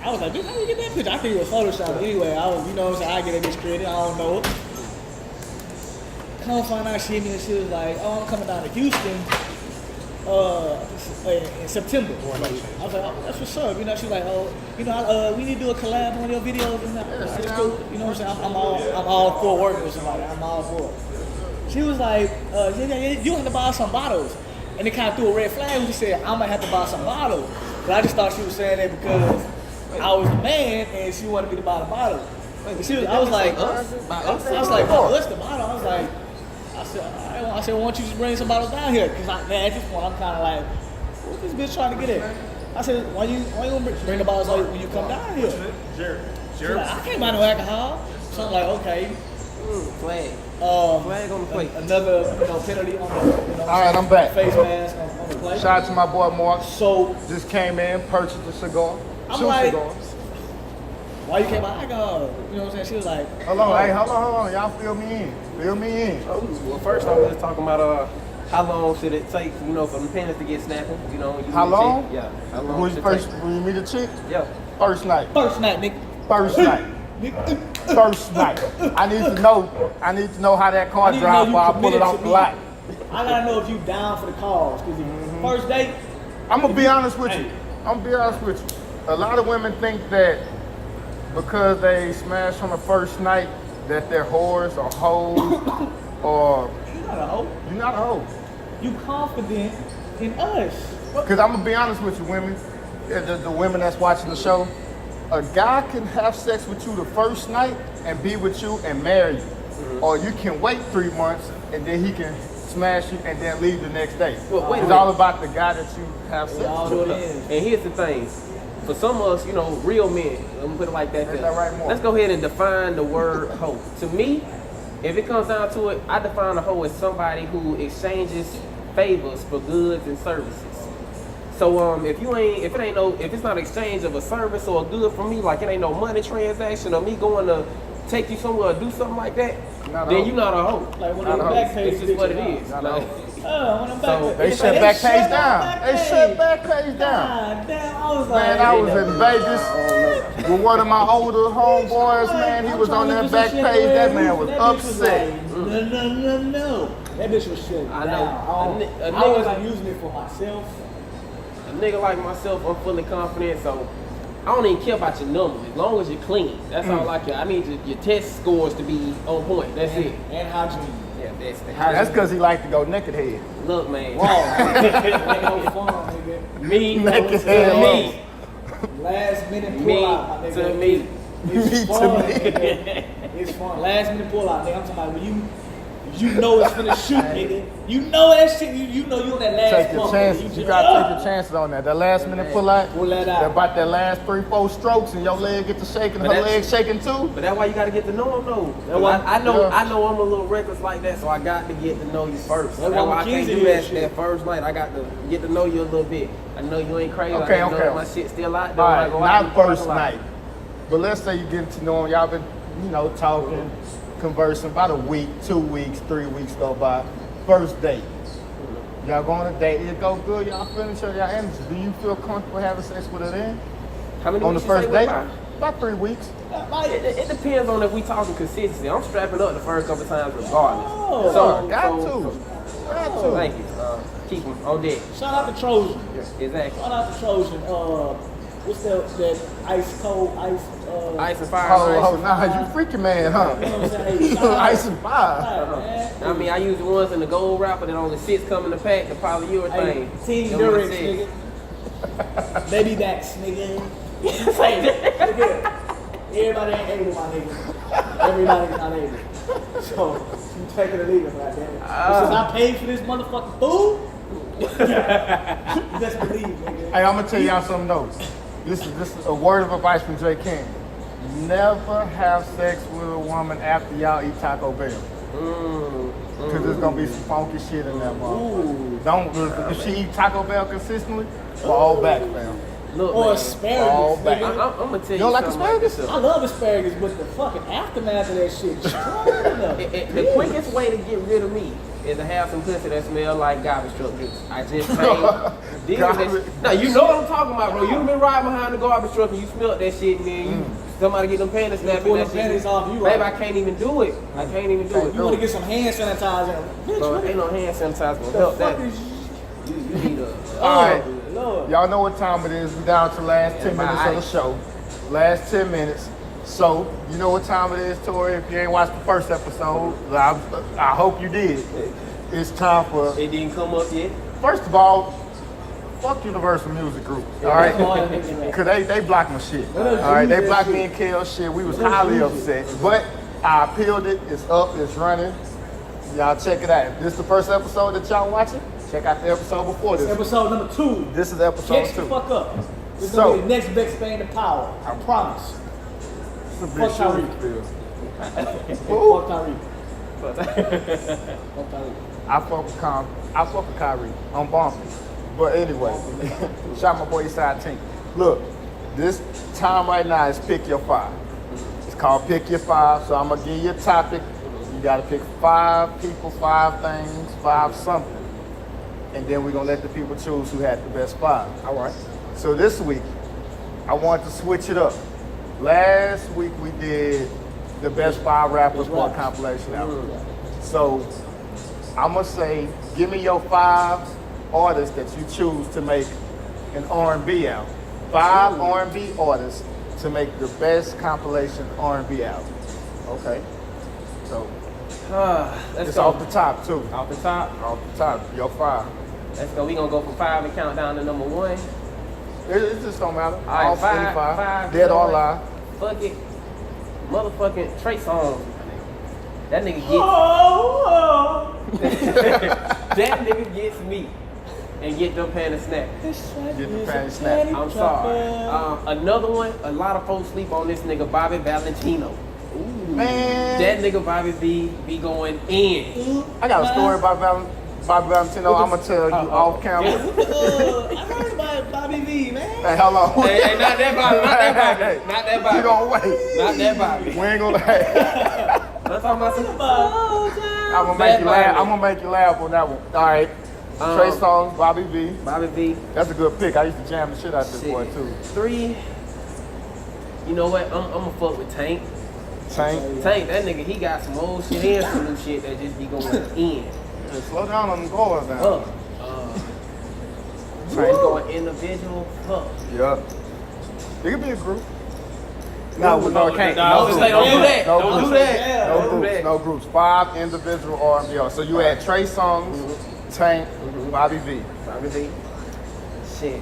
I was like, bitch, how you get that picture? I think it was Photoshop. Anyway, I was, you know what I'm saying, I get that bitch credit, I don't know. Come find out she hit me and she was like, oh, I'm coming down to Houston in September. I was like, oh, that's what's up. You know, she's like, oh, you know, we need to do a collab on your videos and that. It's cool. You know what I'm saying? I'm all for working with somebody. I'm all for it. She was like, yeah, you have to buy some bottles. And it kind of threw a red flag when she said, I might have to buy some bottles. But I just thought she was saying that because I was the man and she wanted me to buy the bottle. I was like, what's the bottle? I was like, I said, why don't you just bring some bottles down here? Because at this point, I'm kind of like, what's this bitch trying to get at? I said, why you bring the bottles when you come down here? She's like, I can't buy no alcohol. So I'm like, okay. Flag. Flag on the plate. Another penalty on the All right, I'm back. face mask on the plate. Shout out to my boy Mark. So Just came in, purchased a cigar. I'm 2 like, cigars. why you can't buy alcohol? You know what I'm saying? She was like, Hold on. Y'all fill me in. Well, first I was just talking about how long should it take, you know, for the panties to get snapping? You know, when you How meet a long? chick. Yeah. How long When should you it take? when you meet a chick? Yeah. First night. first night, nigga. First night. First night. I need to know how that car I need to know drives you before I pull it committed off to the me. lot. I gotta know if you down for the cause. Cause if first date, I'm gonna be honest with Hey. you. A lot of women think that because they smash on the first night that they're whores or hoes or you not a hoe. you're not a hoe. You confident in us. Because I'm gonna be honest with you, women, the women that's watching the show, a guy can have sex with you the first night and be with you and marry you. Or you can wait 3 months and then he can smash you and then leave the next day. Well, wait a It's minute. all about the guy that you have sex All with. it is. And here's the thing. for some of us, you know, real men, let me put it like that. Is that right, Mark? Let's go ahead and define the word hoe. To me, if it comes down to it, I define a hoe as somebody who exchanges favors for goods and services. So if it's not an exchange of a service or a good for me, like it ain't no money transaction or me going to take you somewhere or do something like that, then you're not a hoe. Like when Not they a hoe. back page It's just what it bitches, is. Not a Like, hoe. When I'm So, back, They shut back page down. They shut back page down. God damn, I was like, Man, I was in Vegas with one of my older homeboys, man. He was on that back page. That man was upset. No. That bitch was shut I down. know. A I nigga- wasn't using it for myself. A nigga like myself, I'm fully confident, so I don't even care about your numbers. As long as you're clean, that's all I care. I need your test scores to be on point. That's it. And hygiene. Yeah, that's the That's because he liked to go naked head. Look, man. Wow. Ain't no fun, nigga. Me, Naked to head me, Last minute pull me, out, my nigga. to me. It's Me to fun, me. nigga. It's fun. Last minute pull out, nigga. I'm talking about when you know it's finna shoot, nigga. You know that shit. You know you on that last Take your pump, chances. nigga. You gotta take your chances on that. That last minute pull out. Pull that out. About that last 3-4 strokes and your leg get to shaking, her But that's- leg shaking too. But that's why you gotta get to know him, though. That's why- I know Yeah. I'm a little reckless like that, so I got to get to know you first. That's That's why why I I'm can't teasing do you that and shit. first night. I got to get to know you a little bit. I know you ain't crazy. Okay, I know okay. that my shit still out there. All when I right, go out not in the first parking lot. night, but let's say you get to know him. Y'all been, talking, conversing about a week, 2 weeks, 3 weeks go by. First date. Y'all go on a date, it go good, y'all feeling each other, y'all energy. Do you feel comfortable having sex with her then? How many On the weeks you say first went date? by? About 3 weeks. It depends on if we talking consistency. I'm strapping up the first couple times regardless. Oh, Got to. Thank you. Keep them on deck. Shout out to Trojan. Exactly. Shout out to Trojan. What's that ice cold ice? Ice and fire. Oh, nah, you freaking man, huh? You know what I'm saying? Shout out. Ice and fire. Man. I mean, I use the ones in the gold wrapper that only 6 come in the pack, the polyurethane. Hey, Team Them ones Durex, six. nigga. Baby backs, nigga. Nigga. Everybody ain't able, my nigga. Everybody's not able. So, you take it or leave it, goddammit. But since I paid for this motherfucking food, you best believe, nigga. Hey, I'm gonna tell y'all something else. This is a word of advice from J. King. Never have sex with a woman after y'all eat Taco Bell. Cause there's gonna be some funky shit in that motherfucker. Don't if she eat Taco Bell consistently, fall back, fam. Look, Or man, asparagus, All back. nigga. I'm gonna tell you, don't like something asparagus? this. I love asparagus, but the fucking aftermath of that shit, The quickest way to get rid of me is to have some pussy that smell like garbage truck juice. I just can't. Garbage. Now you know what I'm talking about, bro. You've been riding behind the garbage truck and you smelled that shit, and then somebody get them panties snapped pull in the that shit. panties off you, Baby, right? I can't even do it. I can't even do it. You want to get some hand sanitizer? Bitch, Bro, what ain't no hand sanitizer gonna the help fuck that. is You need a. All right. Lord. Y'all know what time it is. We down to the last 10 Yeah, minutes of the show. Last 10 minutes. So, you know what time it is, Tory? If you ain't watched the first episode, I hope you did. It's time for, It didn't come up yet. first of all, fuck Universal Music Group. All right? Because they blocked my shit. All right? They blocked me and Kale's shit. We was highly upset. But I appealed it. It's up. It's running. Y'all check it out. If this is the first episode that y'all watching, check out the episode before this. Episode number 2. This is episode Catch the 2. fuck up. This is So- gonna be the next best thing to power. I promise. It's a big Fuck shoe Tyreek. to fill. Fuck Tyreek. Fuck Tyreek. I fuck with Kyrie. I'm bumping. But anyway, shout my boy Eastside Tink. Look, this time right now is pick your 5. It's called pick your 5. So I'm gonna give you a topic. You gotta pick 5 people, 5 things, 5 something. And then we're gonna let the people choose who had the best 5. All right. So this week, I wanted to switch it up. Last week we did the best 5 rappers for a compilation album. So I'm gonna say, give me your 5 artists that you choose to make an R&B album. 5 R&B artists to make the best compilation R&B album. Okay. So Let's it's go. off the top too. Off the top. Off the top. Your 5. Let's go. We gonna go from 5 and count down to number 1. It just don't matter. All right, 5, 85. 5. Dead or alive. Fuck it. Motherfucking Trey Songz. That nigga gets. Oh, That nigga gets me. and get them panties snapped. Get the panties snapped. I'm sorry. Another one, a lot of folks sleep on this nigga Bobby Valentino. Man, That nigga Bobby be going in. I got a story about Bobby Valentino. I'm gonna tell you off camera. I heard about Bobby V, man. Hey, hold on. Hey, not that Bobby, not that Bobby, Hey, not that Bobby. You gonna wait? Not that Bobby. We ain't gonna. Hey, Let's talk about some. I'm gonna make you laugh. I'm gonna make you laugh on that one. All right. Trey Songz, Bobby V. Bobby V. That's a good pick. I used to jam the shit out this boy too. 3. You know what? I'm gonna fuck with Tank. Tank. Tank, that nigga, he got some old shit and some new shit that just be going in. Yeah, slow down on the goals now. He's going individual. Fuck. Yeah. It could be a group. No, it can't. Don't do that. No Don't do groups. that. No Don't do groups. that. No groups. 5 individual R&B artists. So you had Trey Songz, Tank, Bobby V. Bobby V. Shit.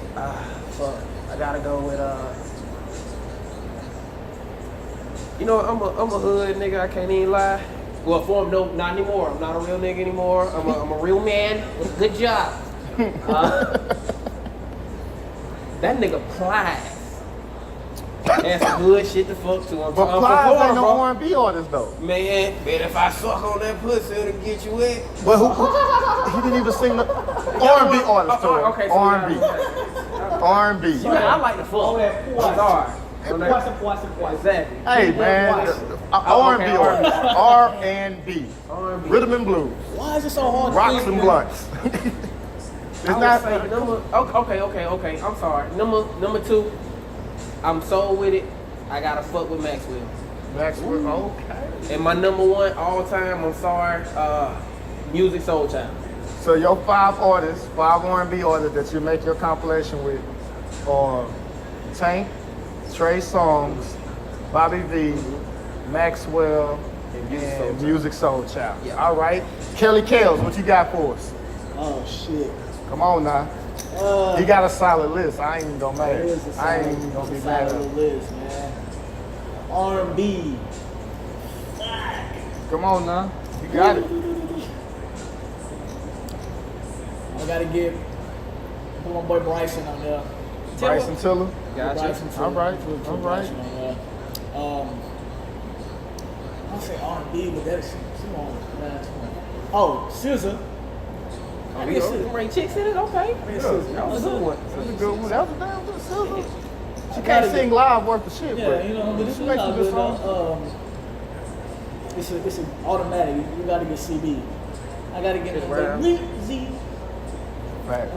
Fuck. I gotta go with You know, I'm a hood nigga. I can't even lie. Well, for him, no, not anymore. I'm not a real nigga anymore. I'm a real man with a good job. That nigga Plies. That's some good shit to fuck to. But Plies ain't no R&B artist though. Man, if I suck on that pussy, it'll get you wet. But he didn't even sing the R&B artist to him. Okay, so R&B. R&B. I like the fuck. I'm sorry. Exactly. Hey man, R&B artist. R&B. Rhythm and blues. Why is it so hard? Rocks and blunts. It's not. Okay. I'm sorry. Number 2. I'm sold with it. I gotta fuck with Maxwell. Maxwell. Okay. And my number 1 all time. I'm sorry. Music Soul Child. So your 5 artists, 5 R&B artists that you make your compilation with are Tank, Trey Songz, Bobby V, Maxwell, and Music Soul Child. Yeah. All right. Kelly Kales, what you got for us? Oh shit. Come on now. He got a solid list. I ain't even gonna mad. I ain't even gonna be mad at him. List, man. R&B. Come on now. You got it. I gotta put my boy Bryson on there. Bryson Tiller. Gotcha. Bryson Tiller. All right. Put All right. Bryson on there. I'll say R&B, but that's come on, man. Oh, SZA. I guess SZA. Bring chicks in it? Okay. That was a good one. That's a good one. That was a damn good sizzle. She I can't gotta sing live worth of shit, Yeah, but you know, but this she is makes a not good good. song. It's an automatic. You gotta get CB. I gotta get Brown. Z. Facts.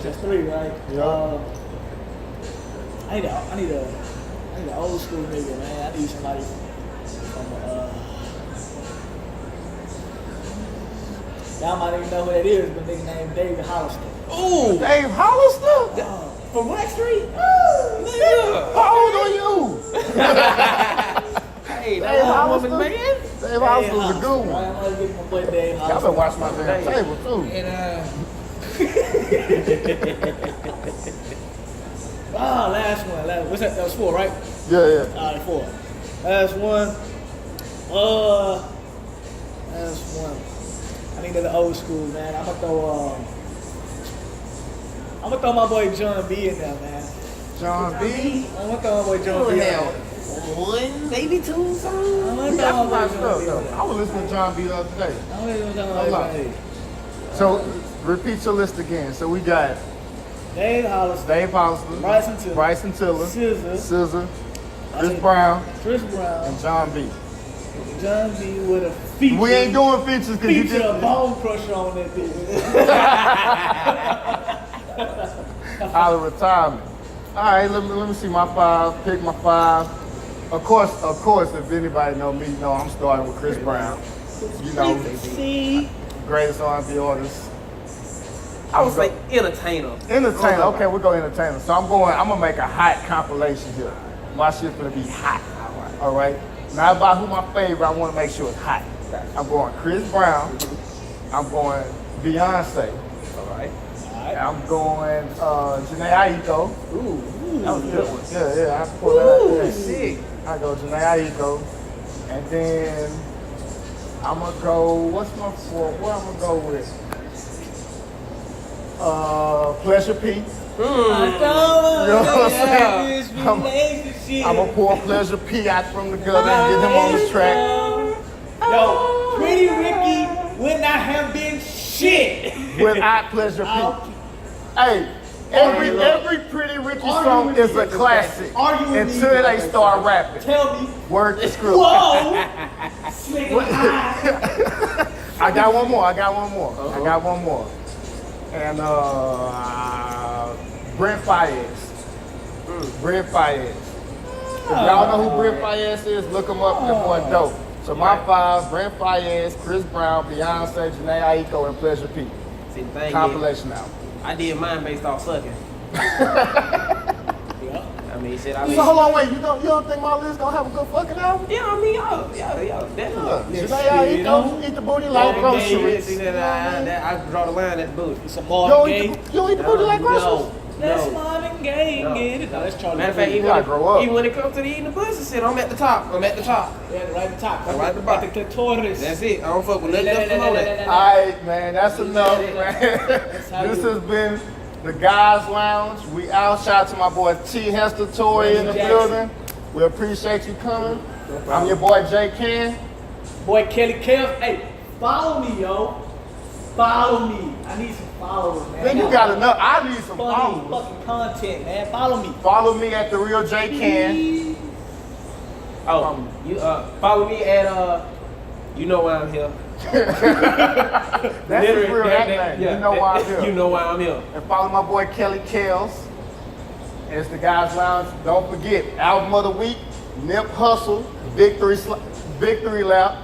That's 3, right? Yeah. I need an old school nigga, man. I need somebody from y'all might even know who that is, but nigga named David Hollister. Ooh, Dave Hollister? From Blackstreet? How old are you? Hey, Dave that Hollister? woman, man. Dave Hollister was a good Right, one. I'm gonna get my boy Dave Y'all Hollister. been watching my damn table too. And last one. What's that? That was 4, right? Yeah. All right, 4. Last one. Last one. I need the old school, man. I'm gonna throw my boy John B in there, man. John B. I'm gonna throw my boy John B in there. 1, maybe 2 songs. I'm gonna He got throw some my nice boy stuff John B in though. there. I was listening to John B the other day. I'm gonna throw my Hold boy on. John B. So repeat your list again. So we got Dave Hollister, Dave Hollister, Bryson Tiller, SZA, Chris Brown, Chris Brown, and John B. John B with a feature. We ain't doing features because you feature a just bone crusher on that bitch. out of retirement. All right, let me see my 5. Pick my 5. Of course, if anybody know me, know I'm starting with Chris Brown. You know, See? greatest R&B artist. I would say entertainer. Entertainer. Okay, we'll go entertainer. So I'm gonna make a hot compilation here. My shit's gonna be hot. All right. Not about who my favorite. I want to make sure it's hot. I'm going Chris Brown. I'm going Beyonce. All right. I'm going Janae Aiko. Ooh, that was a good one. Yeah. I pull that out there. Sick. I go Janae Aiko, and then I'm gonna go. What's my 4? What I'm gonna go with? Pleasure P. I don't You know what I'm have saying? this relationship. I'm gonna pour Pleasure P out from the gutter and get him on this track. Yo, Pretty Ricky would not have been shit Without Pleasure P. Hey, every Pretty Ricky song is a classic until they start rapping. Tell me. Word to script. Whoa! I got one more. And Brent Fayez. Brent Fayez. If y'all know who Brent Fayez is, look him up. That boy dope. So my five: Brent Fayez, Chris Brown, Beyonce, Janae Aiko, and Pleasure P. See, the thing Compilation is, album. I did mine based off sucking. I mean, shit, So hold on, wait. You don't think my list gonna have a good fucking album? Yeah, I mean, yo, definitely. Janae Aiko, Eat the Booty Like groceries. See that I draw the line at the booty. It's a You Marvin don't Gaye. eat the booty like groceries? That's Marvin Gaye. Get it. No, that's Charlie. Matter of fact, You gotta grow up. even when it comes to the eating the pussy shit, I'm at the top. Yeah, right at the top. Right at the bottom. Like the Tories. That's it. I don't fuck with nothing else below that. Alright, man, that's enough, man. how This you- has been the Guys Lounge. We out. Shout out to my boy T. Hester, Tory in the Jackson. building. We appreciate you coming. I'm your boy J. Ken. Boy, Kelly Kev. Hey, follow me, yo. Follow me. I need some followers, man. Then you got enough. I need some funny followers. fucking content, man. Follow me. Follow me at the real J. Ken. Oh, you follow me at you know why I'm here. That's his real name. You know why I'm here. You know why I'm here. And follow my boy Kelly Kells. It's the Guys Lounge. Don't forget, album of the week, Nip Hustle, Victory Lap,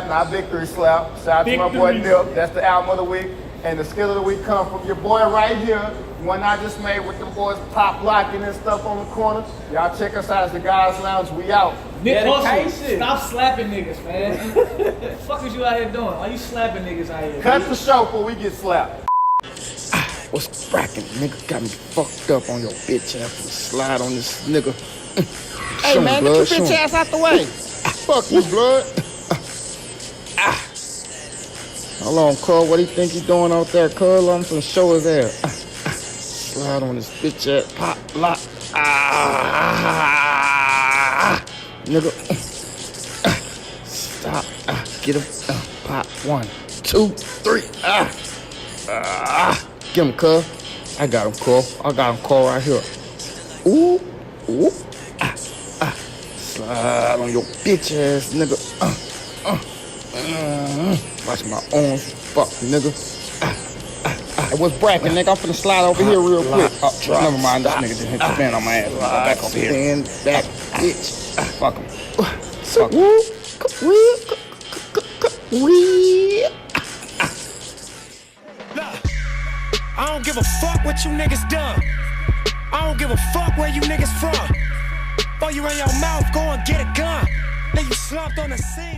not Victory Slap. Shout out to my boy Nip. That's the album of the week. And the skill of the week come from your boy right here, one I just made with them boys pop locking and stuff on the corner. Y'all check us out as the Guys Lounge. We out. Nick Hustle, Dedication. stop slapping niggas, man. What the fuck is you out here doing? Why you slapping niggas out here? Cut the show before we get slapped. What's cracking? Nigga got me fucked up on your bitch ass. Slide on this nigga. Hey man, get your bitch ass out the way. Fuck you, blood. Hold on, cuz. What do you think he doing out there, cuz? I'm finna show his ass. Slide on this bitch ass. Pop, lock. Nigga. Stop. Get him. Pop. 1, 2, 3. Get him, cuz. I got him, cuz. I got him, cuz, right here. Ooh. Ooh. Slide on your bitch ass, nigga. Watch my arms. Fuck, nigga. Hey, what's bracket, nigga? I'm finna slide over here real quick. Never mind, this nigga just hit the spin on my ass. Go back over here. Stand back, bitch. Fuck him. Fuck him. I don't give a fuck what you niggas done. I don't give a fuck where you niggas from. Boy, you in your mouth, go and get a gun. Then you slumped on the scene.